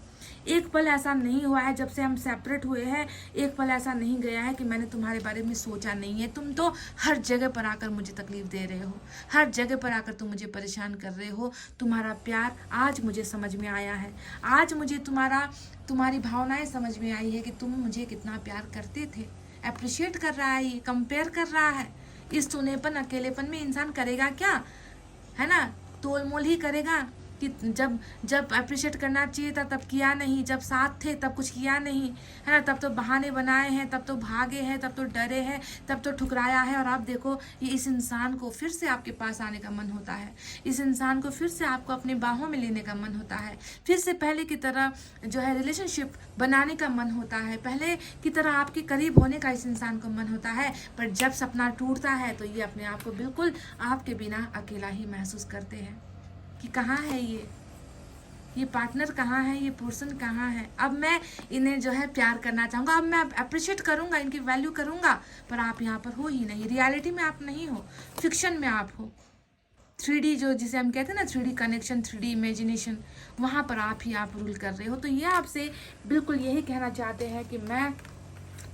S2: एक पल ऐसा नहीं हुआ है जब से हम सेपरेट हुए हैं, एक पल ऐसा नहीं गया है कि मैंने तुम्हारे बारे में सोचा नहीं है। तुम तो हर जगह पर आकर मुझे तकलीफ दे रहे हो, हर जगह पर आकर तुम मुझे परेशान कर रहे हो। तुम्हारा प्यार आज मुझे समझ में आया है, आज मुझे तुम्हारी भावनाएं समझ में आई है कि तुम मुझे कितना प्यार करते थे। अप्रिशिएट कर रहा है, ये कंपेयर कर रहा है। इस सुनेपन अकेलेपन में इंसान करेगा क्या, है ना, तोल मोल ही करेगा कि जब जब अप्रिशिएट करना चाहिए था तब किया नहीं, जब साथ थे तब कुछ किया नहीं, है ना, तब तो बहाने बनाए हैं, तब तो भागे हैं, तब तो डरे हैं, तब तो ठुकराया है। और आप देखो ये इस इंसान को फिर से आपके पास आने का मन होता है, इस इंसान को फिर से आपको अपनी बाहों में लेने का मन होता है, फिर से पहले की तरह जो है रिलेशनशिप बनाने का मन होता है, पहले की तरह आपके करीब होने का इस इंसान को मन होता है। पर जब सपना टूटता है तो ये अपने आप को बिल्कुल आपके बिना अकेला ही महसूस करते हैं कि कहाँ है ये पार्टनर कहाँ है, ये पर्सन कहाँ है। अब मैं इन्हें जो है प्यार करना चाहूँगा, अब मैं अप्रिशिएट करूँगा, इनकी वैल्यू करूँगा, पर आप यहाँ पर हो ही नहीं, रियलिटी में आप नहीं हो, फिक्शन में आप हो। 3D जो जिसे हम कहते हैं ना 3D कनेक्शन, 3D इमेजिनेशन, वहाँ पर आप रूल कर रहे हो। तो ये आपसे बिल्कुल यही कहना चाहते हैं कि मैं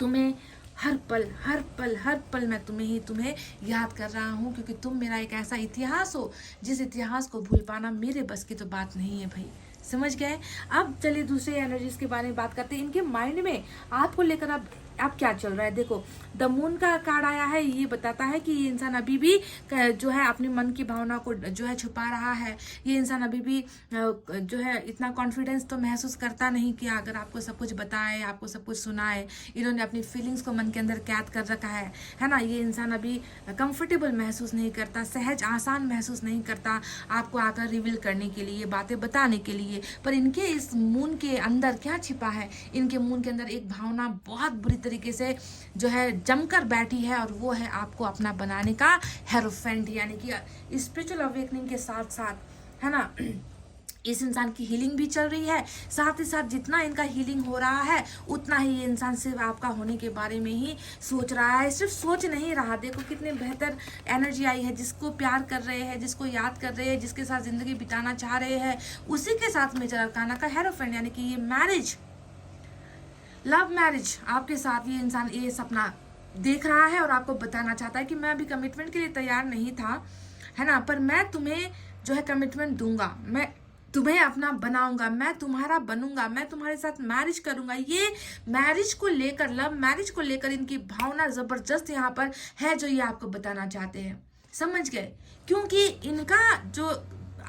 S2: तुम्हें हर पल मैं तुम्हें याद कर रहा हूँ, क्योंकि तुम मेरा एक ऐसा इतिहास हो जिस इतिहास को भूल पाना मेरे बस की तो बात नहीं है भाई। समझ गए। अब चलिए दूसरे एनर्जीज के बारे में बात करते हैं। इनके माइंड में आपको लेकर अब क्या चल रहा है। देखो द मून का कार्ड आया है, ये बताता है कि ये इंसान अभी भी जो है अपने मन की भावना को जो है छुपा रहा है। ये इंसान अभी भी जो है इतना कॉन्फिडेंस तो महसूस करता नहीं कि अगर आपको सब कुछ बताए, आपको सब कुछ सुनाए। इन्होंने अपनी फीलिंग्स को मन के अंदर कैद कर रखा है ना। ये इंसान अभी कंफर्टेबल महसूस नहीं करता, सहज आसान महसूस नहीं करता आपको आकर रिवील करने के लिए, बातें बताने के लिए। पर इनके इस मून के अंदर क्या छिपा है, इनके मून के अंदर एक भावना बहुत बुरी तरीके से जो है जमकर बैठी है, और वो है आपको अपना बनाने का हेरोफेंट, यानी कि स्पिरिचुअल अवेकनिंग के साथ साथ, है ना, इस इंसान की हीलिंग भी चल रही है। साथ ही साथ जितना इनका हीलिंग हो रहा है उतना ही ये इंसान सिर्फ आपका होने के बारे में ही सोच रहा है, सिर्फ सोच नहीं रहा। देखो कितने बेहतर एनर्जी आई है। जिसको प्यार कर रहे हैं, जिसको याद कर रहे हैं, जिसके साथ जिंदगी बिताना चाह रहे हैं, उसी के साथ मेजर अरकाना का हेरोफेंट, यानी कि ये मैरिज, लव मैरिज आपके साथ ये इंसान ये सपना देख रहा है और आपको बताना चाहता है कि मैं अभी कमिटमेंट के लिए तैयार नहीं था, है ना, पर मैं तुम्हें जो है कमिटमेंट दूंगा, मैं तुम्हें अपना बनाऊंगा, मैं तुम्हारा बनूंगा, मैं तुम्हारे साथ मैरिज करूंगा। ये मैरिज को लेकर, लव मैरिज को लेकर इनकी भावना जबरदस्त यहाँ पर है, जो ये आपको बताना चाहते हैं। समझ गए। क्योंकि इनका जो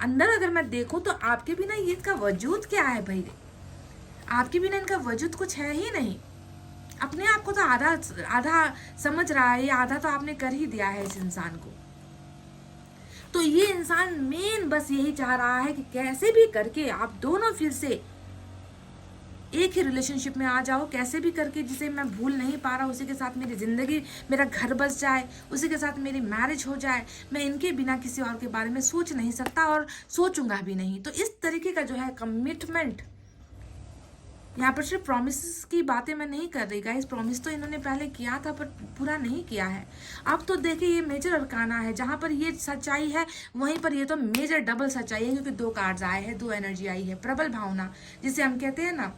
S2: अंदर अगर मैं देखूं तो आपके बिना ये इनका वजूद क्या है भाई, आपके बिना इनका वजूद कुछ है ही नहीं। अपने आप को तो आधा समझ रहा है, आधा तो आपने कर ही दिया है इस इंसान को। तो ये इंसान मेन बस यही चाह रहा है कि कैसे भी करके आप दोनों फिर से एक ही रिलेशनशिप में आ जाओ, कैसे भी करके, जिसे मैं भूल नहीं पा रहा, उसी के साथ मेरी जिंदगी, मेरा घर बस जाए, उसी के साथ मेरी मैरिज हो जाए। मैं इनके बिना किसी और के बारे में सोच नहीं सकता और सोचूंगा भी नहीं। तो इस तरीके का जो है कमिटमेंट, यहाँ पर सिर्फ प्रॉमिस की बातें मैं नहीं कर रही गाइस, प्रॉमिस तो इन्होंने पहले किया था पर पूरा नहीं किया है। अब तो देखिए ये मेजर अरकाना है, जहाँ पर ये सच्चाई है वहीं पर ये तो मेजर डबल सच्चाई है, क्योंकि 2 कार्ड्स आए हैं, 2 एनर्जी आई है। प्रबल भावना जिसे हम कहते हैं ना,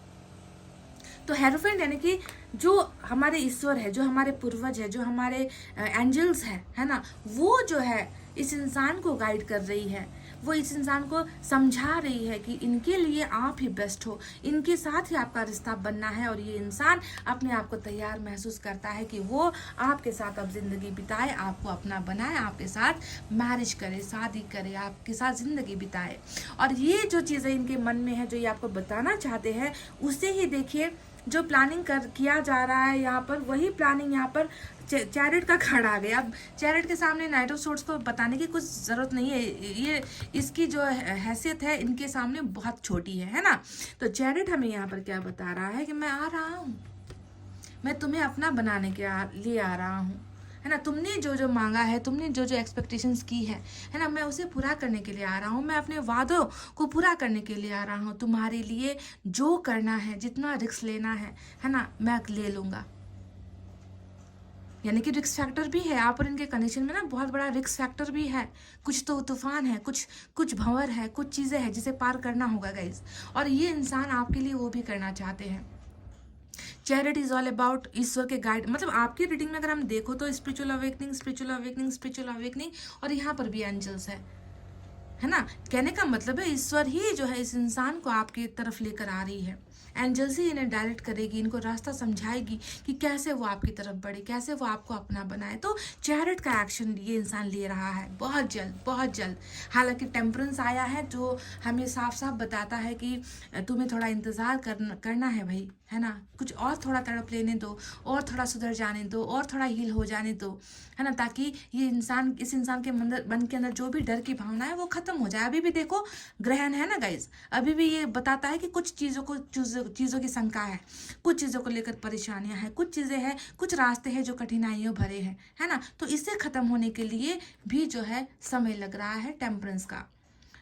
S2: तो हेरोफेंट यानी कि जो हमारे ईश्वर है, जो हमारे पूर्वज है, जो हमारे एंजल्स है ना, वो जो है इस इंसान को गाइड कर रही है, वो इस इंसान को समझा रही है कि इनके लिए आप ही बेस्ट हो, इनके साथ ही आपका रिश्ता बनना है। और ये इंसान अपने आप को तैयार महसूस करता है कि वो आपके साथ अब जिंदगी बिताए, आपको अपना बनाए, आपके साथ मैरिज करे, शादी करे, आपके साथ जिंदगी बिताए। और ये जो चीज़ें इनके मन में है, जो ये आपको बताना चाहते हैं, उसे ही देखिए जो प्लानिंग किया जा रहा है यहाँ पर, वही प्लानिंग यहाँ पर चैरिट का खड़ा आ गया। अब चैरिट के सामने नाइट ऑफ सोर्ड्स को बताने की कुछ ज़रूरत नहीं है, ये इसकी जो हैसियत है इनके सामने बहुत छोटी है ना। तो चैरिट हमें यहाँ पर क्या बता रहा है कि मैं आ रहा हूँ, मैं तुम्हें अपना बनाने के लिए आ रहा हूँ, है ना। तुमने जो जो मांगा है, तुमने जो जो एक्सपेक्टेशंस की है ना, मैं उसे पूरा करने के लिए आ रहा हूँ, मैं अपने वादों को पूरा करने के लिए आ रहा हूँ। तुम्हारे लिए जो करना है, जितना रिस्क लेना है ना, मैं ले लूँगा। यानी कि रिस्क फैक्टर भी है आप और इनके कनेक्शन में ना, बहुत बड़ा रिस्क फैक्टर भी है। कुछ तो तूफान है, कुछ भंवर है, कुछ चीज़ें हैं जिसे पार करना होगा गाइज, और ये इंसान आपके लिए वो भी करना चाहते हैं। चैरिट इज ऑल अबाउट ईश्वर के गाइड, मतलब आपकी रीडिंग में अगर हम देखो तो spiritual awakening, spiritual awakening, spiritual awakening, और यहाँ पर भी एंजल्स है ना। कहने का मतलब है ईश्वर ही जो है इस इंसान को आपकी तरफ लेकर आ रही है। एंजल्स ही इन्हें डायरेक्ट करेगी, इनको रास्ता समझाएगी कि कैसे वो आपकी तरफ बढ़े, कैसे वो आपको अपना बनाए। तो चैरियट का एक्शन ये इंसान ले रहा है बहुत जल्द, बहुत जल्द। हालांकि टेम्परेंस आया है जो हमें साफ साफ बताता है कि तुम्हें थोड़ा इंतज़ार करना है भाई, है ना। कुछ और थोड़ा तड़प लेने दो, और थोड़ा सुधर जाने दो, और थोड़ा हील हो जाने दो, है ना, ताकि ये इंसान, इस इंसान के मन के अंदर जो भी डर की भावना है वो खत्म हो जाए। अभी भी देखो ग्रहण है ना गाइज, अभी भी ये बताता है कि कुछ चीज़ों की शंका है, कुछ चीज़ों को लेकर परेशानियां हैं, कुछ चीज़ें हैं, कुछ रास्ते हैं जो कठिनाइयों भरे हैं, है ना। तो इससे खत्म होने के लिए भी जो है समय लग रहा है टेम्परेंस का,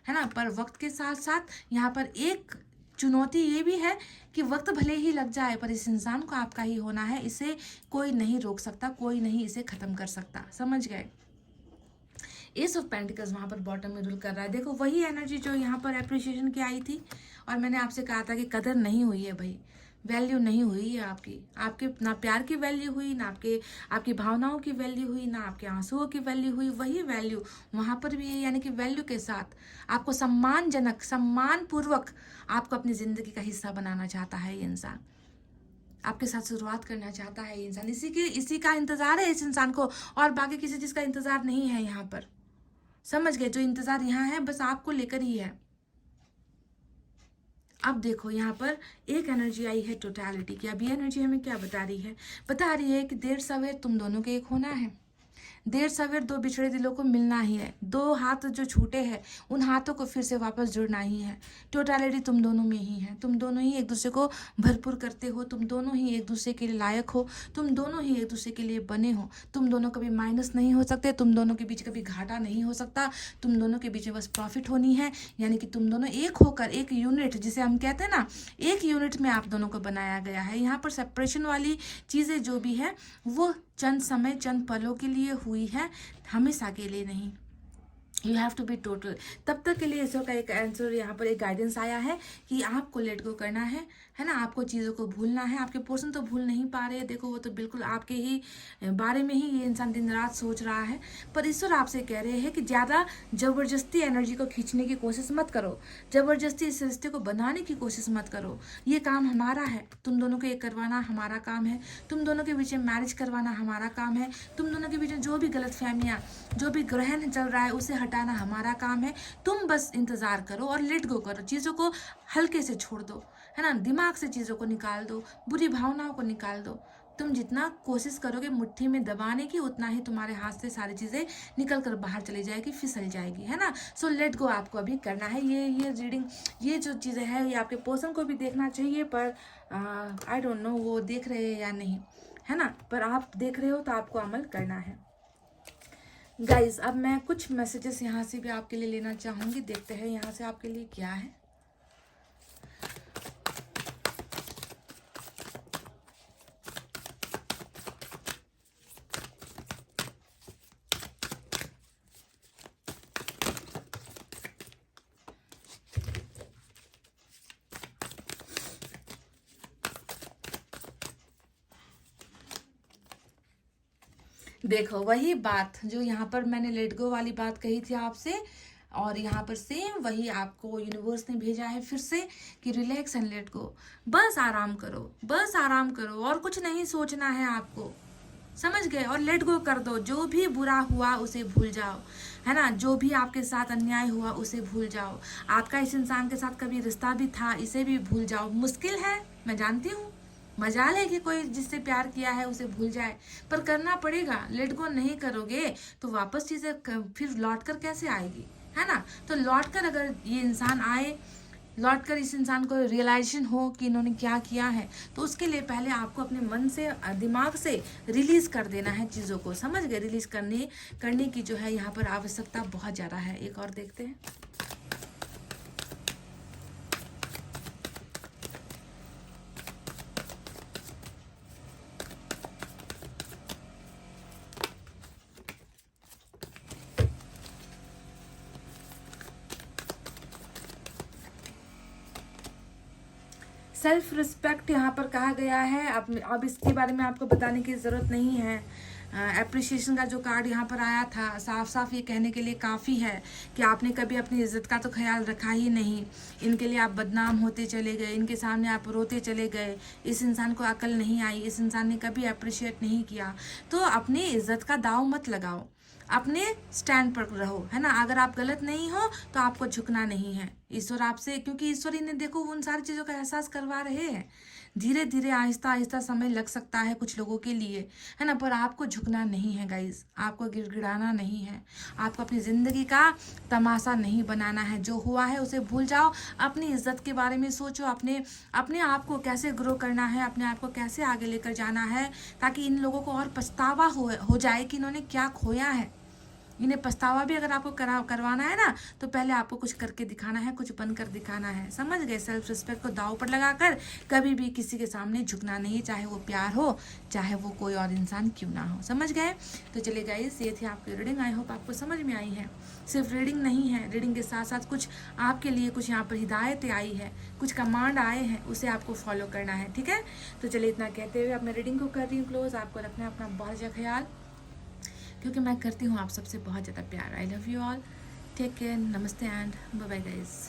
S2: है ना। पर वक्त के साथ साथ यहाँ पर एक चुनौती ये भी है कि वक्त भले ही लग जाए पर इस इंसान को आपका ही होना है, इसे कोई नहीं रोक सकता, कोई नहीं इसे खत्म कर सकता, समझ गए। एस ऑफ पेंटिकल्स वहाँ पर बॉटम में रूल कर रहा है। देखो वही एनर्जी जो यहाँ पर अप्रिशिएशन की आई थी, और मैंने आपसे कहा था कि कदर नहीं हुई है भाई, वैल्यू नहीं हुई है आपके ना प्यार की वैल्यू हुई, ना आपकी भावनाओं की वैल्यू हुई, ना आपके आंसुओं की वैल्यू हुई। वही वैल्यू वहाँ पर भी है, यानी कि वैल्यू के साथ आपको सम्मानजनक, सम्मानपूर्वक आपको अपनी ज़िंदगी का हिस्सा बनाना चाहता है ये इंसान, आपके साथ शुरुआत करना चाहता है ये इंसान। इसी का इंतज़ार है इस इंसान को, और बाकी किसी चीज़ का इंतज़ार नहीं है यहाँ पर, समझ गए। जो इंतज़ार यहाँ है बस आपको लेकर ही है। अब देखो यहाँ पर एक एनर्जी आई है टोटलिटी की। अब ये एनर्जी हमें क्या बता रही है? बता रही है कि देर सवेर तुम दोनों के एक होना है, देर सवेर दो बिछड़े दिलों को मिलना ही है, दो हाथ जो छूटे हैं उन हाथों को फिर से वापस जुड़ना ही है। टोटलिटी तुम दोनों में ही है, तुम दोनों ही एक दूसरे को भरपूर करते हो, तुम दोनों ही एक दूसरे के लिए लायक हो, तुम दोनों ही एक दूसरे के लिए बने हो, तुम दोनों कभी माइनस नहीं हो सकते, तुम दोनों के बीच कभी घाटा नहीं हो सकता, तुम दोनों के बीच में बस प्रॉफिट होनी है। यानी कि तुम दोनों एक होकर, एक यूनिट जिसे हम कहते हैं ना, एक यूनिट में आप दोनों को बनाया गया है। यहाँ पर सेपरेशन वाली चीज़ें जो भी है वो चंद समय, चंद पलों के लिए हुई है, हमेशा के लिए नहीं। You have to be total. तब तक के लिए इसका एक आंसर यहाँ पर, एक गाइडेंस आया है कि आपको लेट गो करना है ना, आपको चीज़ों को भूलना है। आपके पर्सन तो भूल नहीं पा रहे, देखो वो तो बिल्कुल आपके ही बारे में ही ये इंसान दिन रात सोच रहा है। पर ईश्वर आपसे कह रहे हैं कि ज़्यादा ज़बरदस्ती एनर्जी को खींचने की कोशिश मत करो, ज़बरदस्ती इस रिश्ते को बनाने की कोशिश मत करो। ये काम हमारा है, तुम दोनों को एक करवाना हमारा काम है, तुम दोनों के बीच में मैरिज करवाना हमारा काम है, तुम दोनों के बीच में जो भी गलतफहमियाँ, जो भी ग्रहण चल रहा है उसे हटाना हमारा काम है। तुम बस इंतज़ार करो और लेट गो करो, चीज़ों को हल्के से छोड़ दो, है ना, दिमाग से चीज़ों को निकाल दो, बुरी भावनाओं को निकाल दो। तुम जितना कोशिश करोगे मुट्ठी में दबाने की, उतना ही तुम्हारे हाथ से सारी चीज़ें निकल कर बाहर चली जाएगी, फिसल जाएगी, है ना। सो लेट गो आपको अभी करना है। ये रीडिंग, ये जो चीज़ें हैं ये आपके पर्सन को भी देखना चाहिए, पर आई डोंट नो वो देख रहे हैं या नहीं, है ना, पर आप देख रहे हो तो आपको अमल करना है। गाइज अब मैं कुछ मैसेजेस यहाँ से भी आपके लिए लेना चाहूँगी, देखते हैं यहाँ से आपके लिए क्या है। देखो वही बात जो यहाँ पर मैंने लेट गो वाली बात कही थी आपसे, और यहाँ पर सेम वही आपको यूनिवर्स ने भेजा है फिर से कि रिलैक्स एंड लेट गो। बस आराम करो, बस आराम करो, और कुछ नहीं सोचना है आपको, समझ गए। और लेट गो कर दो, जो भी बुरा हुआ उसे भूल जाओ, है ना, जो भी आपके साथ अन्याय हुआ उसे भूल जाओ। आपका इस इंसान के साथ कभी रिश्ता भी था, इसे भी भूल जाओ। मुश्किल है, मैं जानती हूँ, मजाल है कि कोई जिससे प्यार किया है उसे भूल जाए, पर करना पड़ेगा। लेट गो नहीं करोगे तो वापस चीज़ें फिर लौट कर कैसे आएगी, है ना। तो लौट कर अगर ये इंसान आए, लौट कर इस इंसान को रियलाइजेशन हो कि इन्होंने क्या किया है, तो उसके लिए पहले आपको अपने मन से, दिमाग से रिलीज कर देना है चीज़ों को, समझ गए। रिलीज करने की जो है यहाँ पर आवश्यकता बहुत ज़्यादा है। एक और देखते हैं। सेल्फ रिस्पेक्ट यहाँ पर कहा गया है। अब इसके बारे में आपको बताने की ज़रूरत नहीं है, एप्रिसिएशन का जो कार्ड यहाँ पर आया था, साफ साफ ये कहने के लिए काफ़ी है कि आपने कभी अपनी इज्जत का तो ख्याल रखा ही नहीं। इनके लिए आप बदनाम होते चले गए, इनके सामने आप रोते चले गए, इस इंसान को अकल नहीं आई, इस इंसान ने कभी अप्रिशिएट नहीं किया। तो अपनी इज्जत का दाव मत लगाओ, अपने स्टैंड पर रहो, है ना। अगर आप गलत नहीं हो तो आपको झुकना नहीं है। ईश्वर आपसे, क्योंकि ईश्वर ही ने देखो उन सारी चीज़ों का एहसास करवा रहे हैं। धीरे धीरे आहिस्ता आहिस्ता समय लग सकता है कुछ लोगों के लिए, है ना, पर आपको झुकना नहीं है गाइज, आपको गिड़गिड़ाना नहीं है, आपको अपनी ज़िंदगी का तमाशा नहीं बनाना है। जो हुआ है उसे भूल जाओ, अपनी इज्जत के बारे में सोचो, अपने आप को कैसे ग्रो करना है, अपने आप को कैसे आगे लेकर जाना है, ताकि इन लोगों को और पछतावा हो जाए कि इन्होंने क्या खोया है। इन्हें पछतावा भी अगर आपको करवाना है ना, तो पहले आपको कुछ करके दिखाना है, कुछ बनकर दिखाना है, समझ गए। सेल्फ रिस्पेक्ट को दांव पर लगाकर कभी भी किसी के सामने झुकना नहीं, चाहे वो प्यार हो, चाहे वो कोई और इंसान क्यों ना हो, समझ गए। तो चलिए गाइस, ये थी आपकी रीडिंग, आई होप आपको समझ में आई है। सिर्फ रीडिंग नहीं है, रीडिंग के साथ साथ कुछ आपके लिए कुछ यहाँ पर हिदायतें आई है, कुछ कमांड आए हैं, उसे आपको फॉलो करना है, ठीक है। तो चलिए इतना कहते हुए अपने रीडिंग को कर रही हूँ क्लोज। आपको रखना है अपना बहुत ज़्यादा ख्याल, क्योंकि मैं करती हूँ आप सबसे बहुत ज़्यादा प्यार। I love you all, take care, namaste and bye bye guys.